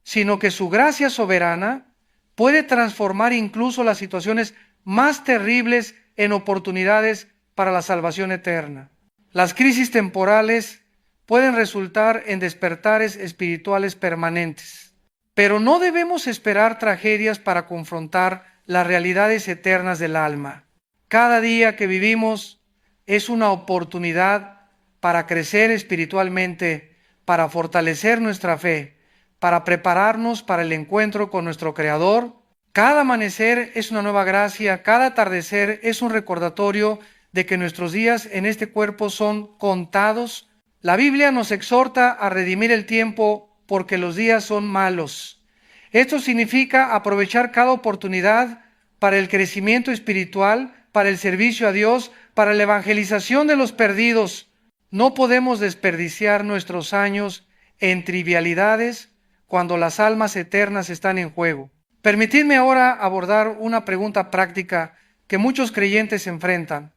sino que su gracia soberana puede transformar incluso las situaciones más terribles en oportunidades para la salvación eterna. Las crisis temporales pueden resultar en despertares espirituales permanentes, pero no debemos esperar tragedias para confrontar las realidades eternas del alma. Cada día que vivimos es una oportunidad para crecer espiritualmente, para fortalecer nuestra fe, para prepararnos para el encuentro con nuestro Creador. Cada amanecer es una nueva gracia, cada atardecer es un recordatorio de que nuestros días en este cuerpo son contados. La Biblia nos exhorta a redimir el tiempo porque los días son malos. Esto significa aprovechar cada oportunidad para el crecimiento espiritual, para el servicio a Dios, para la evangelización de los perdidos. No podemos desperdiciar nuestros años en trivialidades cuando las almas eternas están en juego. Permitidme ahora abordar una pregunta práctica que muchos creyentes enfrentan.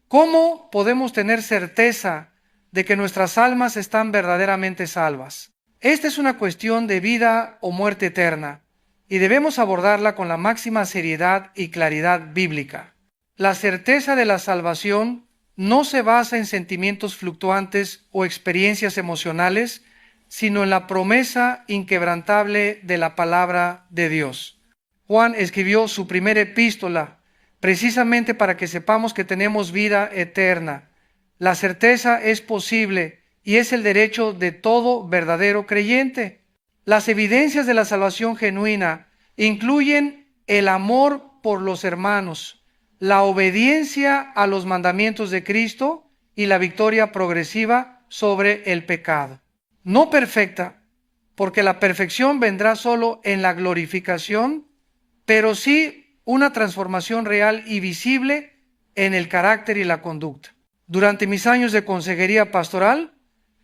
¿Cómo podemos tener certeza de que nuestras almas están verdaderamente salvas? Esta es una cuestión de vida o muerte eterna y debemos abordarla con la máxima seriedad y claridad bíblica. La certeza de la salvación no se basa en sentimientos fluctuantes o experiencias emocionales, sino en la promesa inquebrantable de la palabra de Dios. Juan escribió su primera epístola precisamente para que sepamos que tenemos vida eterna. La certeza es posible y es el derecho de todo verdadero creyente. Las evidencias de la salvación genuina incluyen el amor por los hermanos, la obediencia a los mandamientos de Cristo y la victoria progresiva sobre el pecado. No perfecta, porque la perfección vendrá solo en la glorificación, pero sí una transformación real y visible en el carácter y la conducta. Durante mis años de consejería pastoral,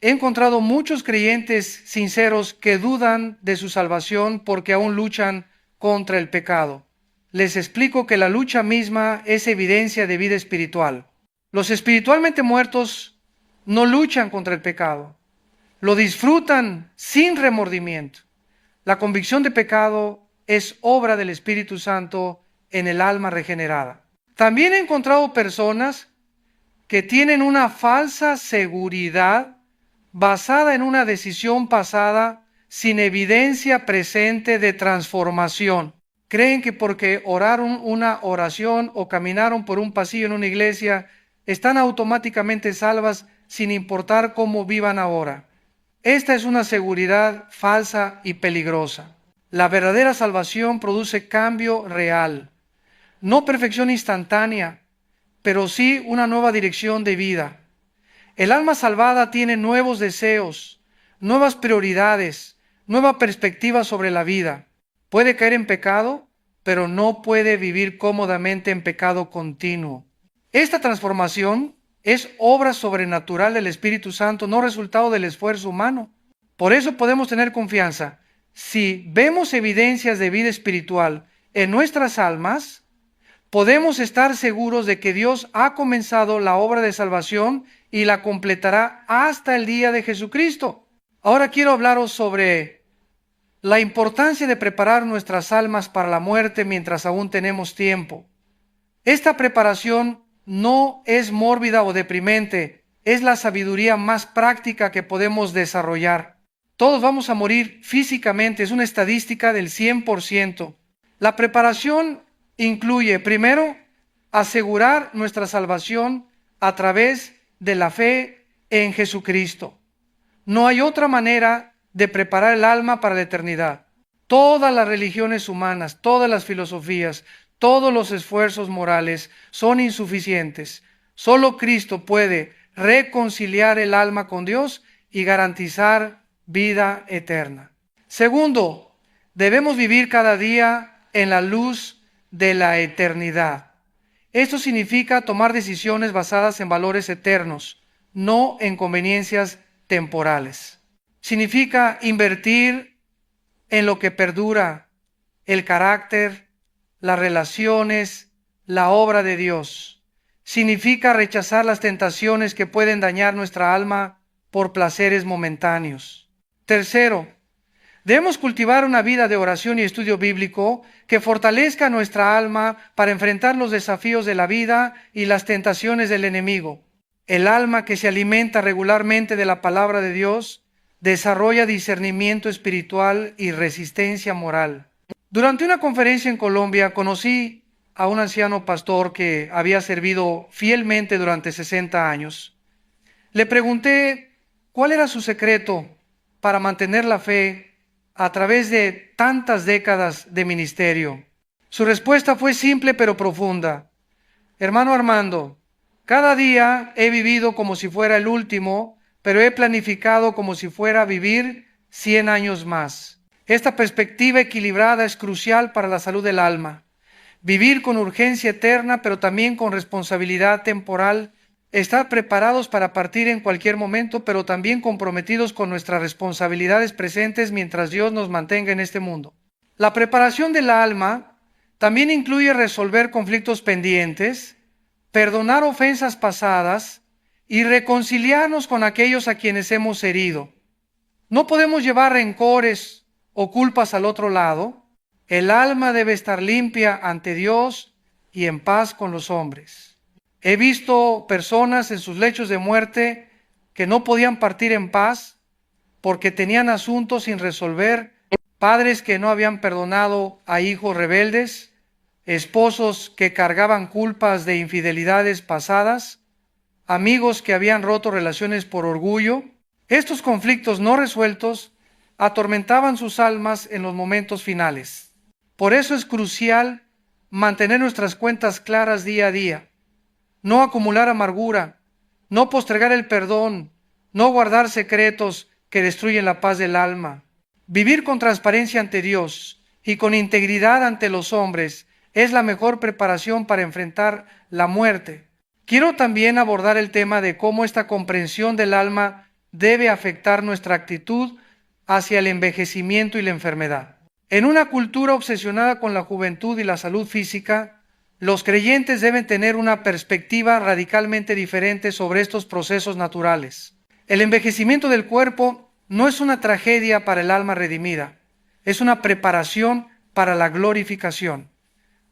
he encontrado muchos creyentes sinceros que dudan de su salvación porque aún luchan contra el pecado. Les explico que la lucha misma es evidencia de vida espiritual. Los espiritualmente muertos no luchan contra el pecado. lo disfrutan sin remordimiento. La convicción de pecado es obra del Espíritu Santo en el alma regenerada. También he encontrado personas que tienen una falsa seguridad basada en una decisión pasada sin evidencia presente de transformación. Creen que porque oraron una oración o caminaron por un pasillo en una iglesia, están automáticamente salvas sin importar cómo vivan ahora. Esta es una seguridad falsa y peligrosa. La verdadera salvación produce cambio real, no perfección instantánea, pero sí una nueva dirección de vida. El alma salvada tiene nuevos deseos, nuevas prioridades, nueva perspectiva sobre la vida. Puede caer en pecado, pero no puede vivir cómodamente en pecado continuo. Esta transformación es obra sobrenatural del Espíritu Santo, no resultado del esfuerzo humano. Por eso podemos tener confianza. Si vemos evidencias de vida espiritual en nuestras almas, podemos estar seguros de que Dios ha comenzado la obra de salvación y la completará hasta el día de Jesucristo. Ahora quiero hablaros sobre la importancia de preparar nuestras almas para la muerte mientras aún tenemos tiempo. Esta preparación no es mórbida o deprimente, es la sabiduría más práctica que podemos desarrollar. Todos vamos a morir físicamente, es una estadística del 100%. La preparación incluye, primero, asegurar nuestra salvación a través de la fe en Jesucristo. No hay otra manera de preparar el alma para la eternidad. Todas las religiones humanas, todas las filosofías, todos los esfuerzos morales son insuficientes. Solo Cristo puede reconciliar el alma con Dios y garantizar vida eterna. Segundo, debemos vivir cada día en la luz de la eternidad. Esto significa tomar decisiones basadas en valores eternos, no en conveniencias temporales. Significa invertir en lo que perdura, el carácter, las relaciones, la obra de Dios. Significa rechazar las tentaciones que pueden dañar nuestra alma por placeres momentáneos. Tercero, debemos cultivar una vida de oración y estudio bíblico que fortalezca nuestra alma para enfrentar los desafíos de la vida y las tentaciones del enemigo. El alma que se alimenta regularmente de la palabra de Dios desarrolla discernimiento espiritual y resistencia moral. Durante una conferencia en Colombia conocí a un anciano pastor que había servido fielmente durante 60 años. Le pregunté cuál era su secreto para mantener la fe a través de tantas décadas de ministerio. Su respuesta fue simple pero profunda. Hermano Armando, cada día he vivido como si fuera el último, pero he planificado como si fuera a vivir 100 años más. Esta perspectiva equilibrada es crucial para la salud del alma. Vivir con urgencia eterna, pero también con responsabilidad temporal. Estar preparados para partir en cualquier momento, pero también comprometidos con nuestras responsabilidades presentes mientras Dios nos mantenga en este mundo. La preparación del alma también incluye resolver conflictos pendientes, perdonar ofensas pasadas y reconciliarnos con aquellos a quienes hemos herido. No podemos llevar rencores o culpas al otro lado. El alma debe estar limpia ante Dios y en paz con los hombres. He visto personas en sus lechos de muerte que no podían partir en paz porque tenían asuntos sin resolver, padres que no habían perdonado a hijos rebeldes, esposos que cargaban culpas de infidelidades pasadas, amigos que habían roto relaciones por orgullo. Estos conflictos no resueltos atormentaban sus almas en los momentos finales. Por eso es crucial mantener nuestras cuentas claras día a día, no acumular amargura, no postergar el perdón, no guardar secretos que destruyen la paz del alma. Vivir con transparencia ante Dios y con integridad ante los hombres es la mejor preparación para enfrentar la muerte. Quiero también abordar el tema de cómo esta comprensión del alma debe afectar nuestra actitud hacia el envejecimiento y la enfermedad. En una cultura obsesionada con la juventud y la salud física, los creyentes deben tener una perspectiva radicalmente diferente sobre estos procesos naturales. El envejecimiento del cuerpo no es una tragedia para el alma redimida, es una preparación para la glorificación.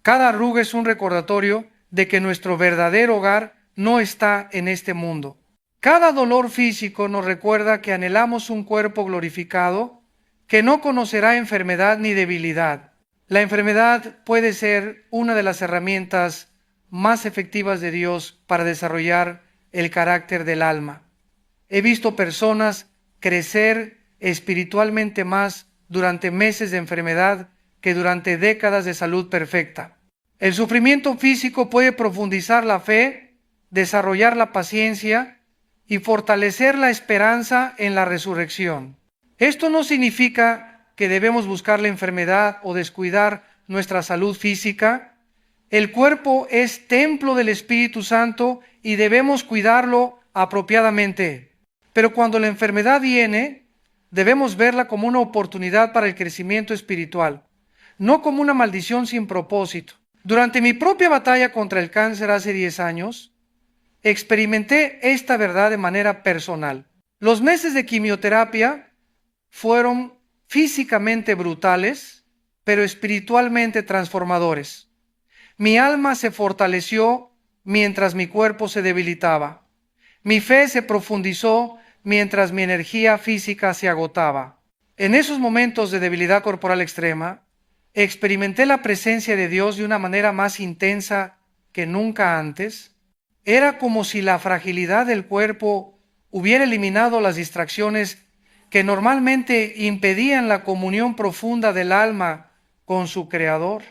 Cada arruga es un recordatorio de que nuestro verdadero hogar no está en este mundo. Cada dolor físico nos recuerda que anhelamos un cuerpo glorificado que no conocerá enfermedad ni debilidad. La enfermedad puede ser una de las herramientas más efectivas de Dios para desarrollar el carácter del alma. He visto personas crecer espiritualmente más durante meses de enfermedad que durante décadas de salud perfecta. El sufrimiento físico puede profundizar la fe, desarrollar la paciencia y fortalecer la esperanza en la resurrección. Esto no significa que debemos buscar la enfermedad o descuidar nuestra salud física. El cuerpo es templo del Espíritu Santo y debemos cuidarlo apropiadamente. Pero cuando la enfermedad viene, debemos verla como una oportunidad para el crecimiento espiritual, no como una maldición sin propósito. Durante mi propia batalla contra el cáncer hace 10 años, experimenté esta verdad de manera personal. Los meses de quimioterapia fueron físicamente brutales, pero espiritualmente transformadores. Mi alma se fortaleció mientras mi cuerpo se debilitaba. Mi fe se profundizó mientras mi energía física se agotaba. En esos momentos de debilidad corporal extrema, experimenté la presencia de Dios de una manera más intensa que nunca antes. Era como si la fragilidad del cuerpo hubiera eliminado las distracciones que normalmente impedían la comunión profunda del alma con su Creador.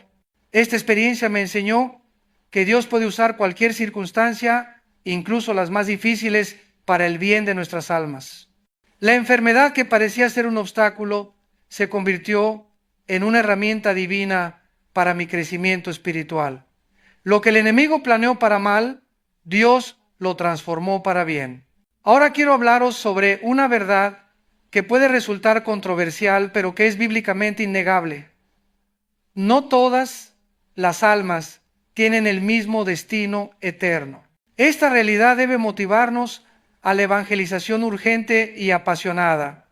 Esta experiencia me enseñó que Dios puede usar cualquier circunstancia, incluso las más difíciles, para el bien de nuestras almas. La enfermedad que parecía ser un obstáculo se convirtió en una herramienta divina para mi crecimiento espiritual. Lo que el enemigo planeó para mal, Dios lo transformó para bien. Ahora quiero hablaros sobre una verdad que puede resultar controversial, pero que es bíblicamente innegable. No todas las almas tienen el mismo destino eterno. Esta realidad debe motivarnos a la evangelización urgente y apasionada,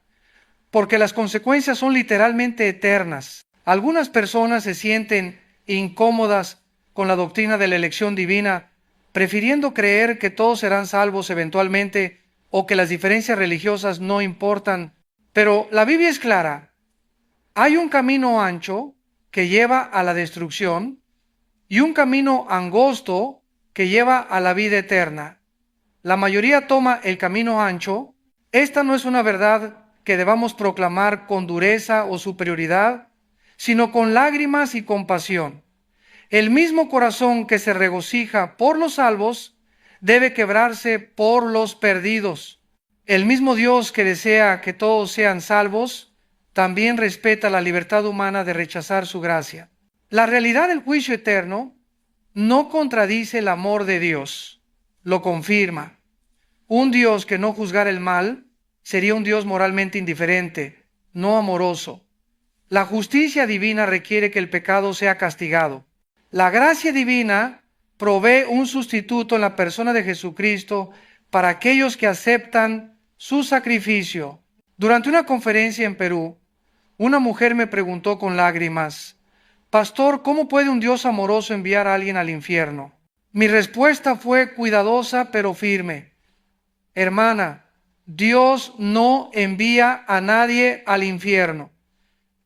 porque las consecuencias son literalmente eternas. Algunas personas se sienten incómodas con la doctrina de la elección divina, prefiriendo creer que todos serán salvos eventualmente o que las diferencias religiosas no importan. Pero la Biblia es clara. Hay un camino ancho que lleva a la destrucción y un camino angosto que lleva a la vida eterna. La mayoría toma el camino ancho. Esta no es una verdad que debamos proclamar con dureza o superioridad, sino con lágrimas y compasión. El mismo corazón que se regocija por los salvos debe quebrarse por los perdidos. El mismo Dios que desea que todos sean salvos también respeta la libertad humana de rechazar su gracia. La realidad del juicio eterno no contradice el amor de Dios, lo confirma. Un Dios que no juzgara el mal sería un Dios moralmente indiferente, no amoroso. La justicia divina requiere que el pecado sea castigado. La gracia divina provee un sustituto en la persona de Jesucristo para aquellos que aceptan su sacrificio. Durante una conferencia en Perú, una mujer me preguntó con lágrimas: Pastor, ¿cómo puede un Dios amoroso enviar a alguien al infierno? Mi respuesta fue cuidadosa pero firme. Hermana, Dios no envía a nadie al infierno.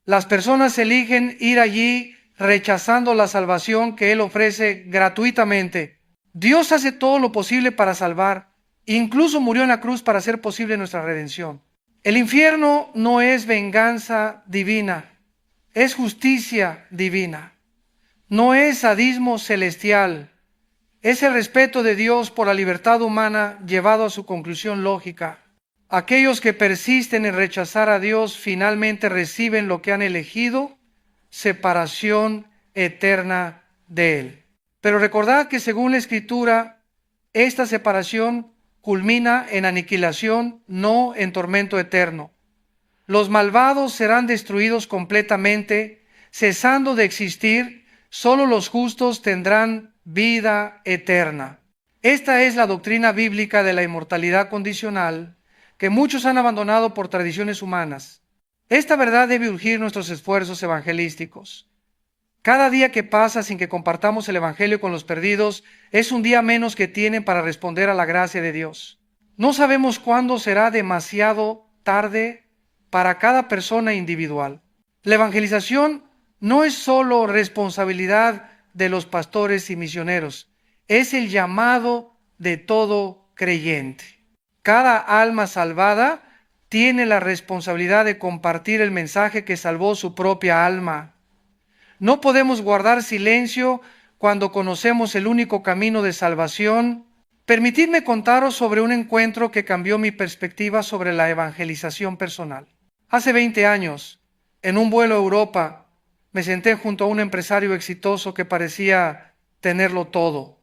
Las personas eligen ir allí rechazando la salvación que Él ofrece gratuitamente. Dios hace todo lo posible para salvar. Incluso murió en la cruz para hacer posible nuestra redención. El infierno no es venganza divina, es justicia divina. No es sadismo celestial, es el respeto de Dios por la libertad humana llevado a su conclusión lógica. Aquellos que persisten en rechazar a Dios finalmente reciben lo que han elegido: separación eterna de Él. Pero recordad que según la Escritura, esta separación culmina en aniquilación, no en tormento eterno. Los malvados serán destruidos completamente, cesando de existir. Solo los justos tendrán vida eterna. Esta es la doctrina bíblica de la inmortalidad condicional, que muchos han abandonado por tradiciones humanas. Esta verdad debe urgir nuestros esfuerzos evangelísticos. Cada día que pasa sin que compartamos el Evangelio con los perdidos es un día menos que tienen para responder a la gracia de Dios. No sabemos cuándo será demasiado tarde para cada persona individual. La evangelización no es solo responsabilidad de los pastores y misioneros, es el llamado de todo creyente. Cada alma salvada tiene la responsabilidad de compartir el mensaje que salvó su propia alma. No podemos guardar silencio cuando conocemos el único camino de salvación. Permitidme contaros sobre un encuentro que cambió mi perspectiva sobre la evangelización personal. Hace 20 años, en un vuelo a Europa, me senté junto a un empresario exitoso que parecía tenerlo todo: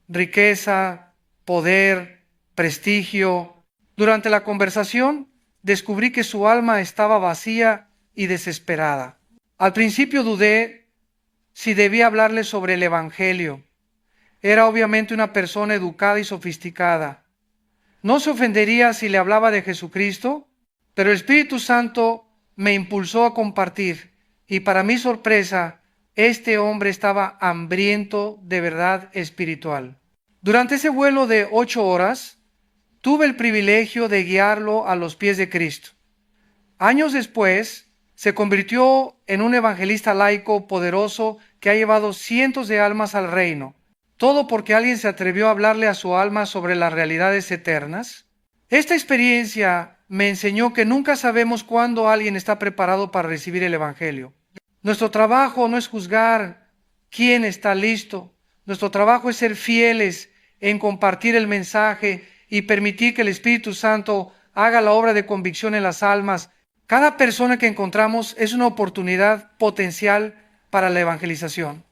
riqueza, poder, prestigio. Durante la conversación, descubrí que su alma estaba vacía y desesperada. Al principio dudé si debía hablarle sobre el Evangelio. Era obviamente una persona educada y sofisticada. No se ofendería si le hablaba de Jesucristo, pero el Espíritu Santo me impulsó a compartir, y para mi sorpresa, este hombre estaba hambriento de verdad espiritual. Durante ese vuelo de 8 horas, tuve el privilegio de guiarlo a los pies de Cristo. Años después, se convirtió en un evangelista laico poderoso que ha llevado cientos de almas al reino. Todo porque alguien se atrevió a hablarle a su alma sobre las realidades eternas. Esta experiencia me enseñó que nunca sabemos cuándo alguien está preparado para recibir el Evangelio. Nuestro trabajo no es juzgar quién está listo. Nuestro trabajo es ser fieles en compartir el mensaje y permitir que el Espíritu Santo haga la obra de convicción en las almas. Cada persona que encontramos es una oportunidad potencial para la evangelización.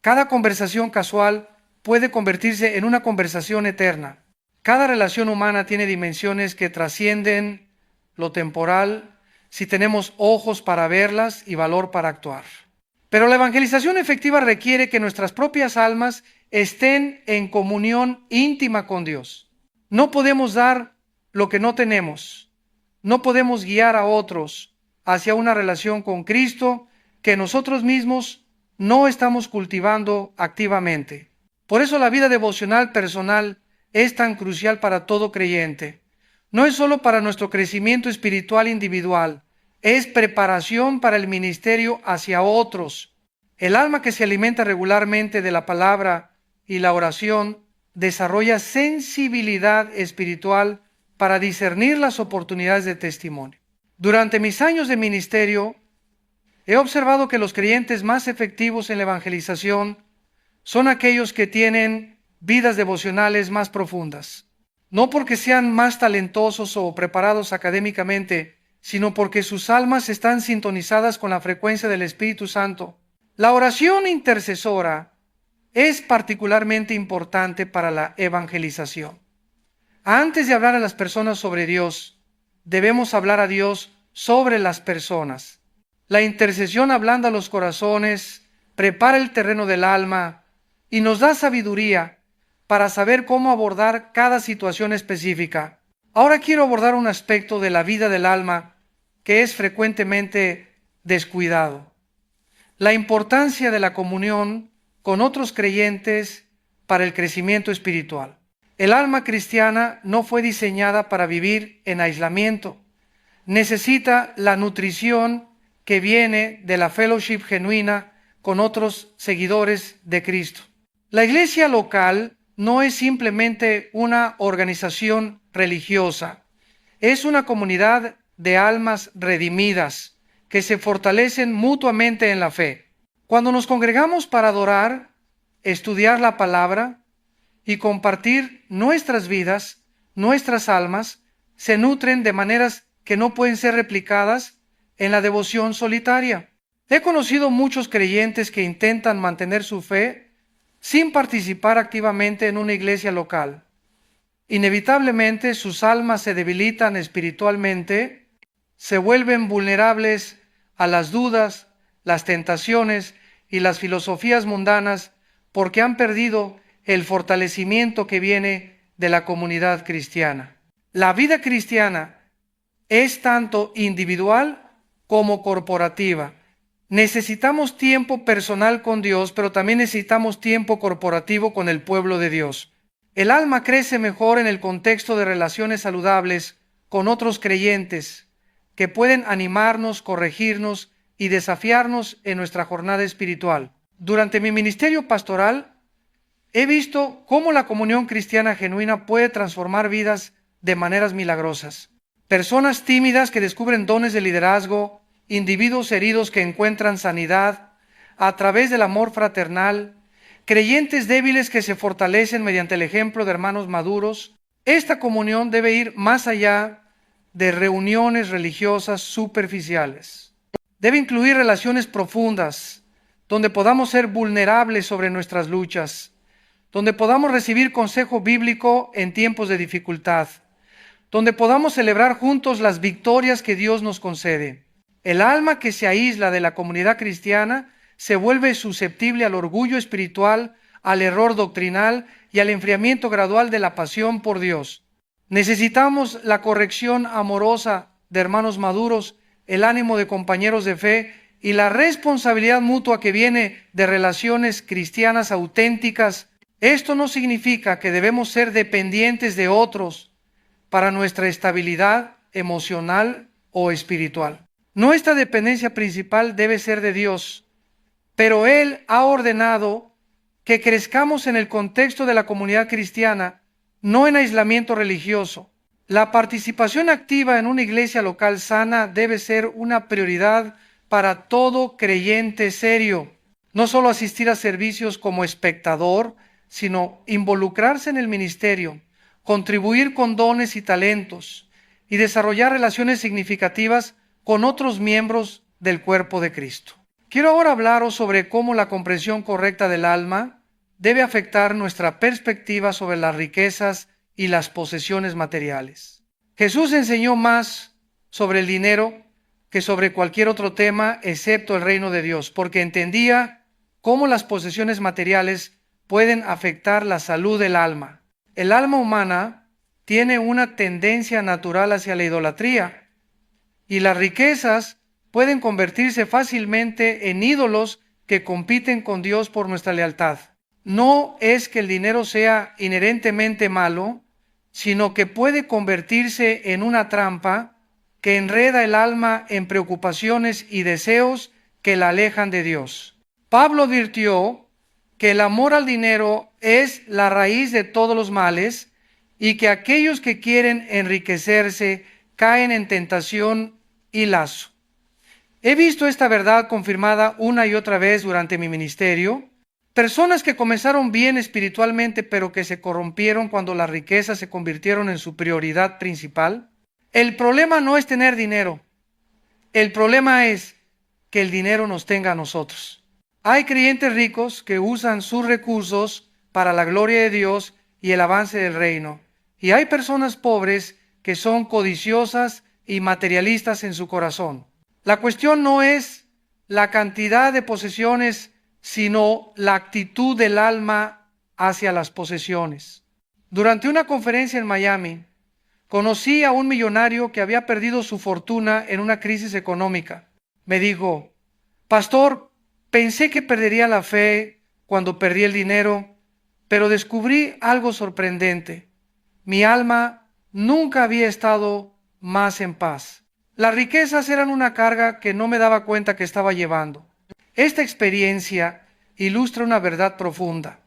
Cada conversación casual puede convertirse en una conversación eterna. Cada relación humana tiene dimensiones que trascienden lo temporal si tenemos ojos para verlas y valor para actuar. Pero la evangelización efectiva requiere que nuestras propias almas estén en comunión íntima con Dios. No podemos dar lo que no tenemos. No podemos guiar a otros hacia una relación con Cristo que nosotros mismos no estamos cultivando activamente. Por eso la vida devocional personal es tan crucial para todo creyente. No es solo para nuestro crecimiento espiritual individual, es preparación para el ministerio hacia otros. El alma que se alimenta regularmente de la palabra y la oración desarrolla sensibilidad espiritual para discernir las oportunidades de testimonio. Durante mis años de ministerio, he observado que los creyentes más efectivos en la evangelización son aquellos que tienen vidas devocionales más profundas. No porque sean más talentosos o preparados académicamente, sino porque sus almas están sintonizadas con la frecuencia del Espíritu Santo. La oración intercesora es particularmente importante para la evangelización. Antes de hablar a las personas sobre Dios, debemos hablar a Dios sobre las personas. La intercesión ablanda los corazones, prepara el terreno del alma y nos da sabiduría para saber cómo abordar cada situación específica. Ahora quiero abordar un aspecto de la vida del alma que es frecuentemente descuidado: la importancia de la comunión con otros creyentes para el crecimiento espiritual. El alma cristiana no fue diseñada para vivir en aislamiento. Necesita la nutrición que viene de la fellowship genuina con otros seguidores de Cristo. La iglesia local no es simplemente una organización religiosa, es una comunidad de almas redimidas que se fortalecen mutuamente en la fe. Cuando nos congregamos para adorar, estudiar la palabra y compartir nuestras vidas, nuestras almas se nutren de maneras que no pueden ser replicadas en la devoción solitaria. He conocido muchos creyentes que intentan mantener su fe sin participar activamente en una iglesia local. Inevitablemente sus almas se debilitan espiritualmente, se vuelven vulnerables a las dudas, las tentaciones y las filosofías mundanas porque han perdido el fortalecimiento que viene de la comunidad cristiana. La vida cristiana es tanto individual como corporativa. Necesitamos tiempo personal con Dios, pero también necesitamos tiempo corporativo con el pueblo de Dios. El alma crece mejor en el contexto de relaciones saludables con otros creyentes que pueden animarnos, corregirnos y desafiarnos en nuestra jornada espiritual. Durante mi ministerio pastoral, he visto cómo la comunión cristiana genuina puede transformar vidas de maneras milagrosas. Personas tímidas que descubren dones de liderazgo, individuos heridos que encuentran sanidad a través del amor fraternal, creyentes débiles que se fortalecen mediante el ejemplo de hermanos maduros. Esta comunión debe ir más allá de reuniones religiosas superficiales. Debe incluir relaciones profundas, donde podamos ser vulnerables sobre nuestras luchas, donde podamos recibir consejo bíblico en tiempos de dificultad, donde podamos celebrar juntos las victorias que Dios nos concede. El alma que se aísla de la comunidad cristiana se vuelve susceptible al orgullo espiritual, al error doctrinal y al enfriamiento gradual de la pasión por Dios. Necesitamos la corrección amorosa de hermanos maduros, el ánimo de compañeros de fe y la responsabilidad mutua que viene de relaciones cristianas auténticas. Esto no significa que debemos ser dependientes de otros para nuestra estabilidad emocional o espiritual. Nuestra dependencia principal debe ser de Dios, pero Él ha ordenado que crezcamos en el contexto de la comunidad cristiana, no en aislamiento religioso. La participación activa en una iglesia local sana debe ser una prioridad para todo creyente serio. No solo asistir a servicios como espectador, sino involucrarse en el ministerio, contribuir con dones y talentos y desarrollar relaciones significativas con otros miembros del cuerpo de Cristo. Quiero ahora hablaros sobre cómo la comprensión correcta del alma debe afectar nuestra perspectiva sobre las riquezas y las posesiones materiales. Jesús enseñó más sobre el dinero que sobre cualquier otro tema excepto el reino de Dios, porque entendía cómo las posesiones materiales pueden afectar la salud del alma. El alma humana tiene una tendencia natural hacia la idolatría, y las riquezas pueden convertirse fácilmente en ídolos que compiten con Dios por nuestra lealtad. No es que el dinero sea inherentemente malo, sino que puede convertirse en una trampa que enreda el alma en preocupaciones y deseos que la alejan de Dios. Pablo advirtió que el amor al dinero es la raíz de todos los males y que aquellos que quieren enriquecerse caen en tentación y lazo. He visto esta verdad confirmada una y otra vez durante mi ministerio. Personas que comenzaron bien espiritualmente, pero que se corrompieron cuando las riquezas se convirtieron en su prioridad principal. El problema no es tener dinero. El problema es que el dinero nos tenga a nosotros. Hay creyentes ricos que usan sus recursos para la gloria de Dios y el avance del reino. Y hay personas pobres que son codiciosas y materialistas en su corazón. La cuestión no es la cantidad de posesiones, sino la actitud del alma hacia las posesiones. Durante una conferencia en Miami, conocí a un millonario que había perdido su fortuna en una crisis económica. Me dijo: pastor, pensé que perdería la fe cuando perdí el dinero, pero descubrí algo sorprendente. Mi alma nunca había estado más en paz. Las riquezas eran una carga que no me daba cuenta que estaba llevando. Esta experiencia ilustra una verdad profunda.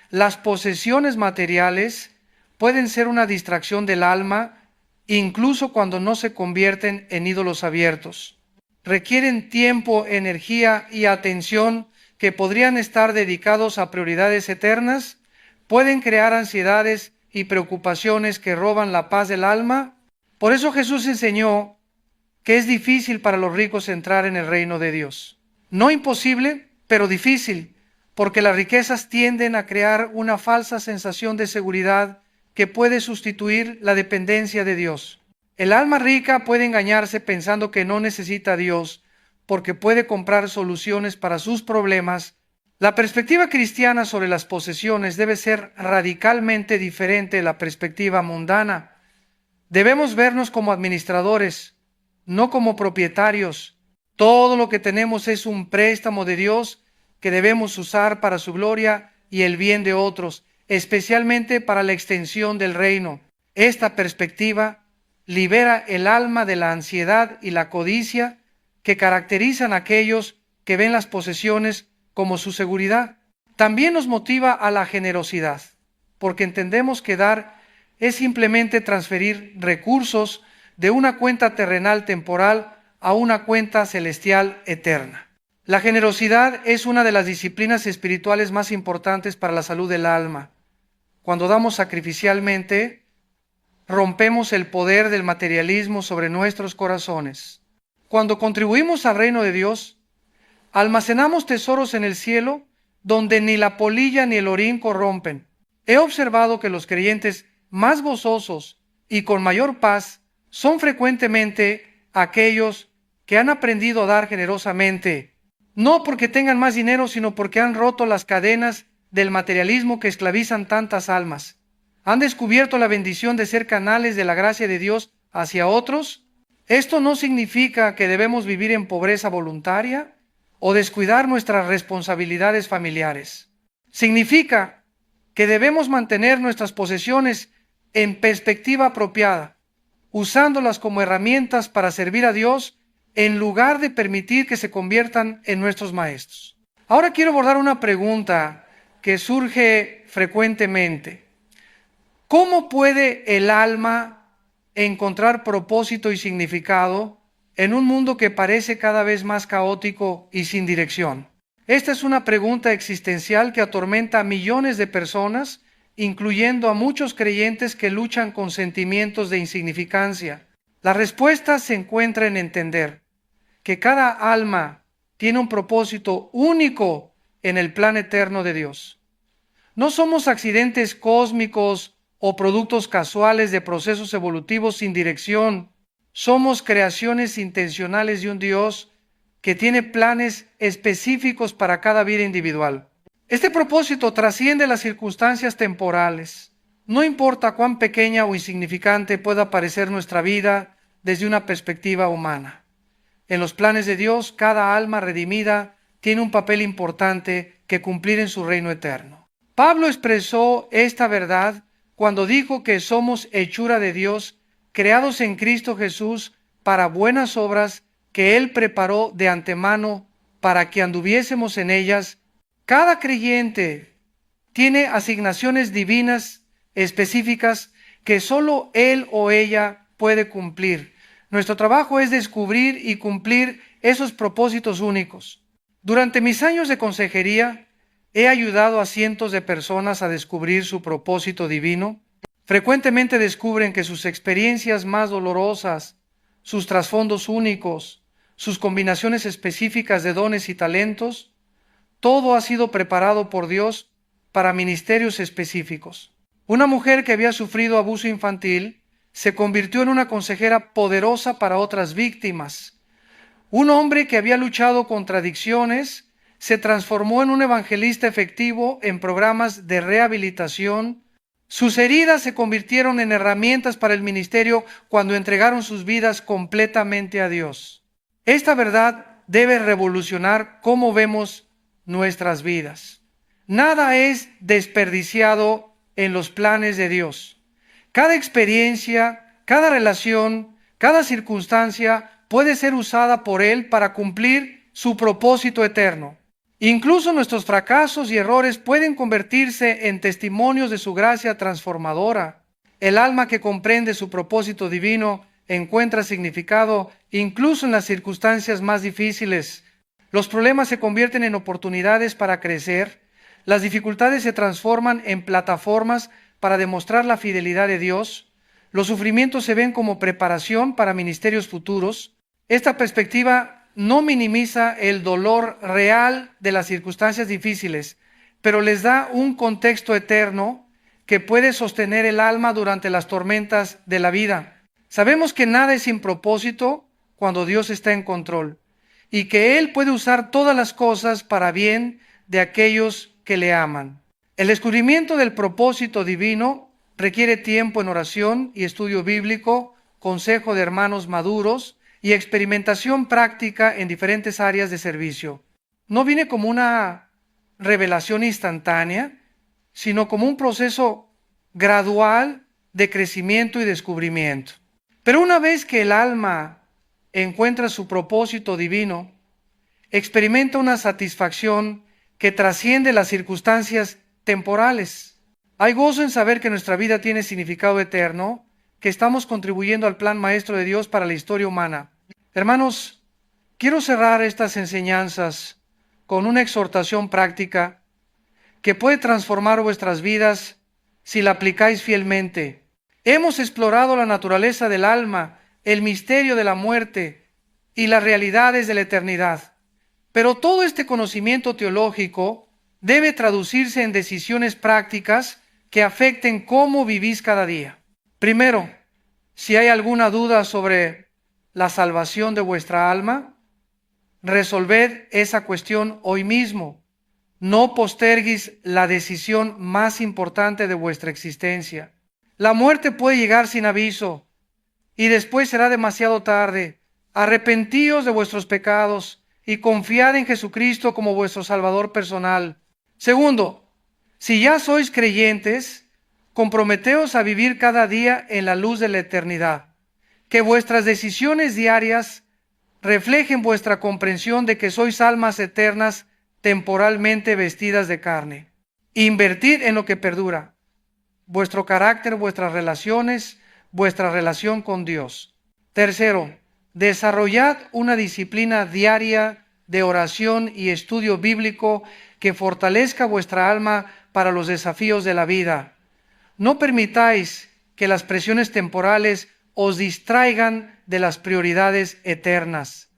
Las posesiones materiales pueden ser una distracción del alma, incluso cuando no se convierten en ídolos abiertos. Requieren tiempo, energía y atención que podrían estar dedicados a prioridades eternas. Pueden crear ansiedades y preocupaciones que roban la paz del alma. Por eso Jesús enseñó que es difícil para los ricos entrar en el reino de Dios. No imposible, pero difícil, porque las riquezas tienden a crear una falsa sensación de seguridad que puede sustituir la dependencia de Dios. El alma rica puede engañarse pensando que no necesita a Dios porque puede comprar soluciones para sus problemas. La perspectiva cristiana sobre las posesiones debe ser radicalmente diferente de la perspectiva mundana. Debemos vernos como administradores, no como propietarios. Todo lo que tenemos es un préstamo de Dios que debemos usar para su gloria y el bien de otros, especialmente para la extensión del reino. Esta perspectiva libera el alma de la ansiedad y la codicia que caracterizan a aquellos que ven las posesiones como su seguridad. También nos motiva a la generosidad, porque entendemos que dar es simplemente transferir recursos de una cuenta terrenal temporal a una cuenta celestial eterna. La generosidad es una de las disciplinas espirituales más importantes para la salud del alma. Cuando damos sacrificialmente, rompemos el poder del materialismo sobre nuestros corazones. Cuando contribuimos al reino de Dios, almacenamos tesoros en el cielo donde ni la polilla ni el orín corrompen. He observado que los creyentes más gozosos y con mayor paz son frecuentemente aquellos que han aprendido a dar generosamente, no porque tengan más dinero, sino porque han roto las cadenas del materialismo que esclavizan tantas almas. Han descubierto la bendición de ser canales de la gracia de Dios hacia otros. Esto no significa que debemos vivir en pobreza voluntaria o descuidar nuestras responsabilidades familiares. Significa que debemos mantener nuestras posesiones en perspectiva apropiada, usándolas como herramientas para servir a Dios en lugar de permitir que se conviertan en nuestros maestros. Ahora quiero abordar una pregunta que surge frecuentemente. ¿Cómo puede el alma encontrar propósito y significado en un mundo que parece cada vez más caótico y sin dirección? Esta es una pregunta existencial que atormenta a millones de personas, incluyendo a muchos creyentes que luchan con sentimientos de insignificancia. La respuesta se encuentra en entender que cada alma tiene un propósito único en el plan eterno de Dios. No somos accidentes cósmicos o productos casuales de procesos evolutivos sin dirección. Somos creaciones intencionales de un Dios que tiene planes específicos para cada vida individual. Este propósito trasciende las circunstancias temporales. No importa cuán pequeña o insignificante pueda parecer nuestra vida desde una perspectiva humana. En los planes de Dios, cada alma redimida tiene un papel importante que cumplir en su reino eterno. Pablo expresó esta verdad cuando dijo que somos hechura de Dios, creados en Cristo Jesús para buenas obras que Él preparó de antemano para que anduviésemos en ellas. Cada creyente tiene asignaciones divinas específicas que solo él o ella puede cumplir. Nuestro trabajo es descubrir y cumplir esos propósitos únicos. Durante mis años de consejería, he ayudado a cientos de personas a descubrir su propósito divino. Frecuentemente descubren que sus experiencias más dolorosas, sus trasfondos únicos, sus combinaciones específicas de dones y talentos, todo ha sido preparado por Dios para ministerios específicos. Una mujer que había sufrido abuso infantil se convirtió en una consejera poderosa para otras víctimas. Un hombre que había luchado contra adicciones se transformó en un evangelista efectivo en programas de rehabilitación. Sus heridas se convirtieron en herramientas para el ministerio cuando entregaron sus vidas completamente a Dios. Esta verdad debe revolucionar cómo vemos nuestras vidas. Nada es desperdiciado en los planes de Dios. Cada experiencia, cada relación, cada circunstancia puede ser usada por Él para cumplir su propósito eterno. Incluso nuestros fracasos y errores pueden convertirse en testimonios de su gracia transformadora. El alma que comprende su propósito divino encuentra significado incluso en las circunstancias más difíciles. Los problemas se convierten en oportunidades para crecer. Las dificultades se transforman en plataformas para demostrar la fidelidad de Dios. Los sufrimientos se ven como preparación para ministerios futuros. Esta perspectiva no minimiza el dolor real de las circunstancias difíciles, pero les da un contexto eterno que puede sostener el alma durante las tormentas de la vida. Sabemos que nada es sin propósito cuando Dios está en control y que Él puede usar todas las cosas para bien de aquellos que le aman. El descubrimiento del propósito divino requiere tiempo en oración y estudio bíblico, consejo de hermanos maduros y experimentación práctica en diferentes áreas de servicio. No viene como una revelación instantánea, sino como un proceso gradual de crecimiento y descubrimiento. Pero una vez que el alma encuentra su propósito divino, experimenta una satisfacción que trasciende las circunstancias temporales. Hay gozo en saber que nuestra vida tiene significado eterno, que estamos contribuyendo al plan maestro de Dios para la historia humana. Hermanos, quiero cerrar estas enseñanzas con una exhortación práctica que puede transformar vuestras vidas si la aplicáis fielmente. Hemos explorado la naturaleza del alma, el misterio de la muerte y las realidades de la eternidad. Pero todo este conocimiento teológico debe traducirse en decisiones prácticas que afecten cómo vivís cada día. Primero, si hay alguna duda sobre la salvación de vuestra alma, resolved esa cuestión hoy mismo. No posterguis la decisión más importante de vuestra existencia. La muerte puede llegar sin aviso y después será demasiado tarde. Arrepentíos de vuestros pecados y confiad en Jesucristo como vuestro Salvador personal. Segundo, si ya sois creyentes, comprometeos a vivir cada día en la luz de la eternidad. Que vuestras decisiones diarias reflejen vuestra comprensión de que sois almas eternas temporalmente vestidas de carne. Invertid en lo que perdura, vuestro carácter, vuestras relaciones, vuestra relación con Dios. Tercero, desarrollad una disciplina diaria de oración y estudio bíblico que fortalezca vuestra alma para los desafíos de la vida. No permitáis que las presiones temporales os distraigan de las prioridades eternas.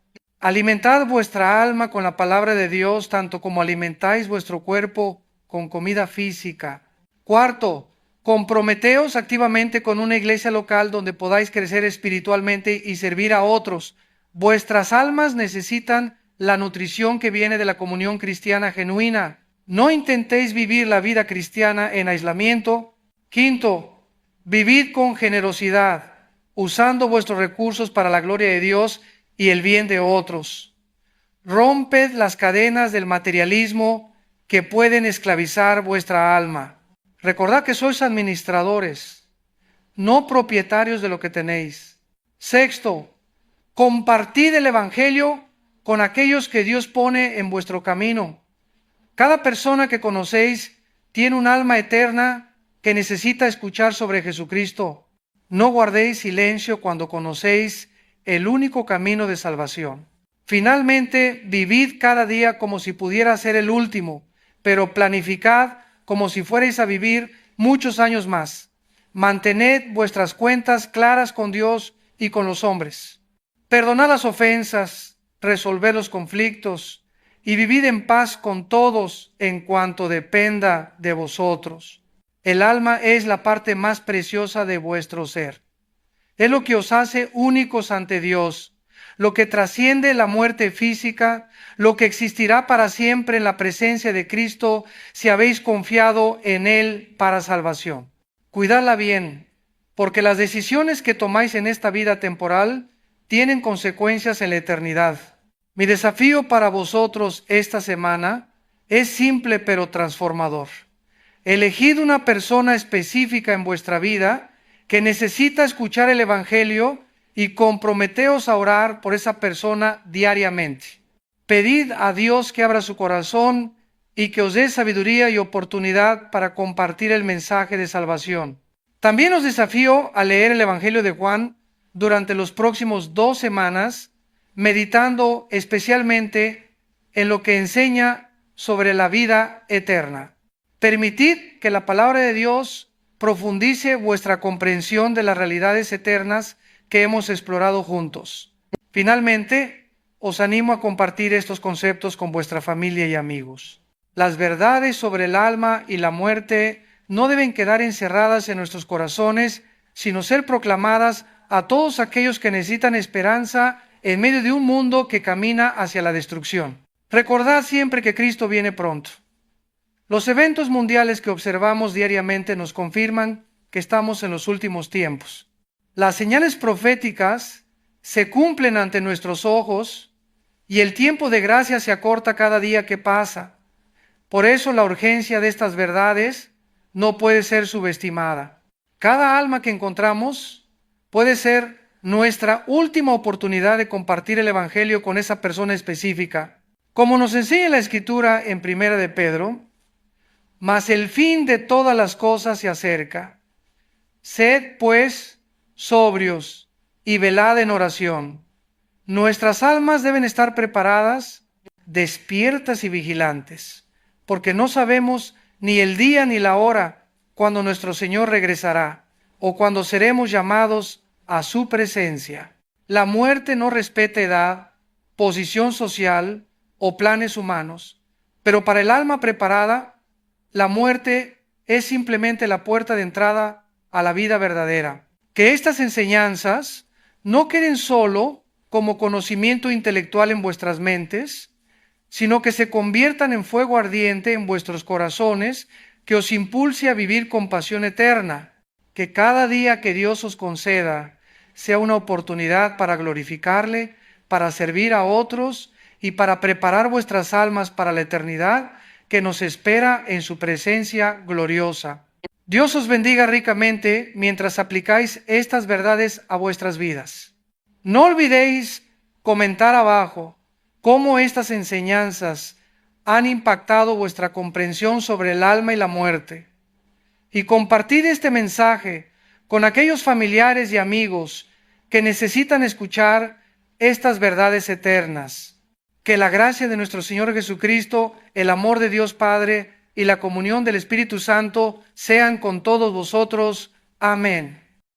Alimentad vuestra alma con la palabra de Dios, tanto como alimentáis vuestro cuerpo con comida física. Cuarto, comprometeos activamente con una iglesia local donde podáis crecer espiritualmente y servir a otros. Vuestras almas necesitan la nutrición que viene de la comunión cristiana genuina. No intentéis vivir la vida cristiana en aislamiento. Quinto, vivid con generosidad, usando vuestros recursos para la gloria de Dios y el bien de otros. Romped las cadenas del materialismo que pueden esclavizar vuestra alma. Recordad que sois administradores, no propietarios de lo que tenéis. Sexto, compartid el Evangelio con aquellos que Dios pone en vuestro camino. Cada persona que conocéis tiene un alma eterna que necesita escuchar sobre Jesucristo. No guardéis silencio cuando conocéis el único camino de salvación. Finalmente, vivid cada día como si pudiera ser el último, pero planificad como si fuerais a vivir muchos años más. Mantened vuestras cuentas claras con Dios y con los hombres. Perdonad las ofensas, resolved los conflictos y vivid en paz con todos en cuanto dependa de vosotros. El alma es la parte más preciosa de vuestro ser. Es lo que os hace únicos ante Dios, lo que trasciende la muerte física, lo que existirá para siempre en la presencia de Cristo si habéis confiado en Él para salvación. Cuidadla bien, porque las decisiones que tomáis en esta vida temporal tienen consecuencias en la eternidad. Mi desafío para vosotros esta semana es simple pero transformador. Elegid una persona específica en vuestra vida que necesita escuchar el Evangelio y comprometeos a orar por esa persona diariamente. Pedid a Dios que abra su corazón y que os dé sabiduría y oportunidad para compartir el mensaje de salvación. También os desafío a leer el Evangelio de Juan durante los próximos 2 semanas, meditando especialmente en lo que enseña sobre la vida eterna. Permitid que la palabra de Dios profundice vuestra comprensión de las realidades eternas que hemos explorado juntos. Finalmente, os animo a compartir estos conceptos con vuestra familia y amigos. Las verdades sobre el alma y la muerte no deben quedar encerradas en nuestros corazones, sino ser proclamadas a todos aquellos que necesitan esperanza en medio de un mundo que camina hacia la destrucción. Recordad siempre que Cristo viene pronto. Los eventos mundiales que observamos diariamente nos confirman que estamos en los últimos tiempos. Las señales proféticas se cumplen ante nuestros ojos y el tiempo de gracia se acorta cada día que pasa. Por eso la urgencia de estas verdades no puede ser subestimada. Cada alma que encontramos puede ser nuestra última oportunidad de compartir el Evangelio con esa persona específica. Como nos enseña la Escritura en 1 de Pedro, mas el fin de todas las cosas se acerca. Sed, pues, sobrios y velad en oración. Nuestras almas deben estar preparadas, despiertas y vigilantes, porque no sabemos ni el día ni la hora cuando nuestro Señor regresará, o cuando seremos llamados a su presencia. La muerte no respeta edad, posición social o planes humanos, pero para el alma preparada, la muerte es simplemente la puerta de entrada a la vida verdadera. Que estas enseñanzas no queden solo como conocimiento intelectual en vuestras mentes, sino que se conviertan en fuego ardiente en vuestros corazones, que os impulse a vivir con pasión eterna. Que cada día que Dios os conceda sea una oportunidad para glorificarle, para servir a otros y para preparar vuestras almas para la eternidad que nos espera en su presencia gloriosa. Dios os bendiga ricamente mientras aplicáis estas verdades a vuestras vidas. No olvidéis comentar abajo cómo estas enseñanzas han impactado vuestra comprensión sobre el alma y la muerte. Y compartid este mensaje con aquellos familiares y amigos que necesitan escuchar estas verdades eternas. Que la gracia de nuestro Señor Jesucristo, el amor de Dios Padre y la comunión del Espíritu Santo sean con todos vosotros. Amén.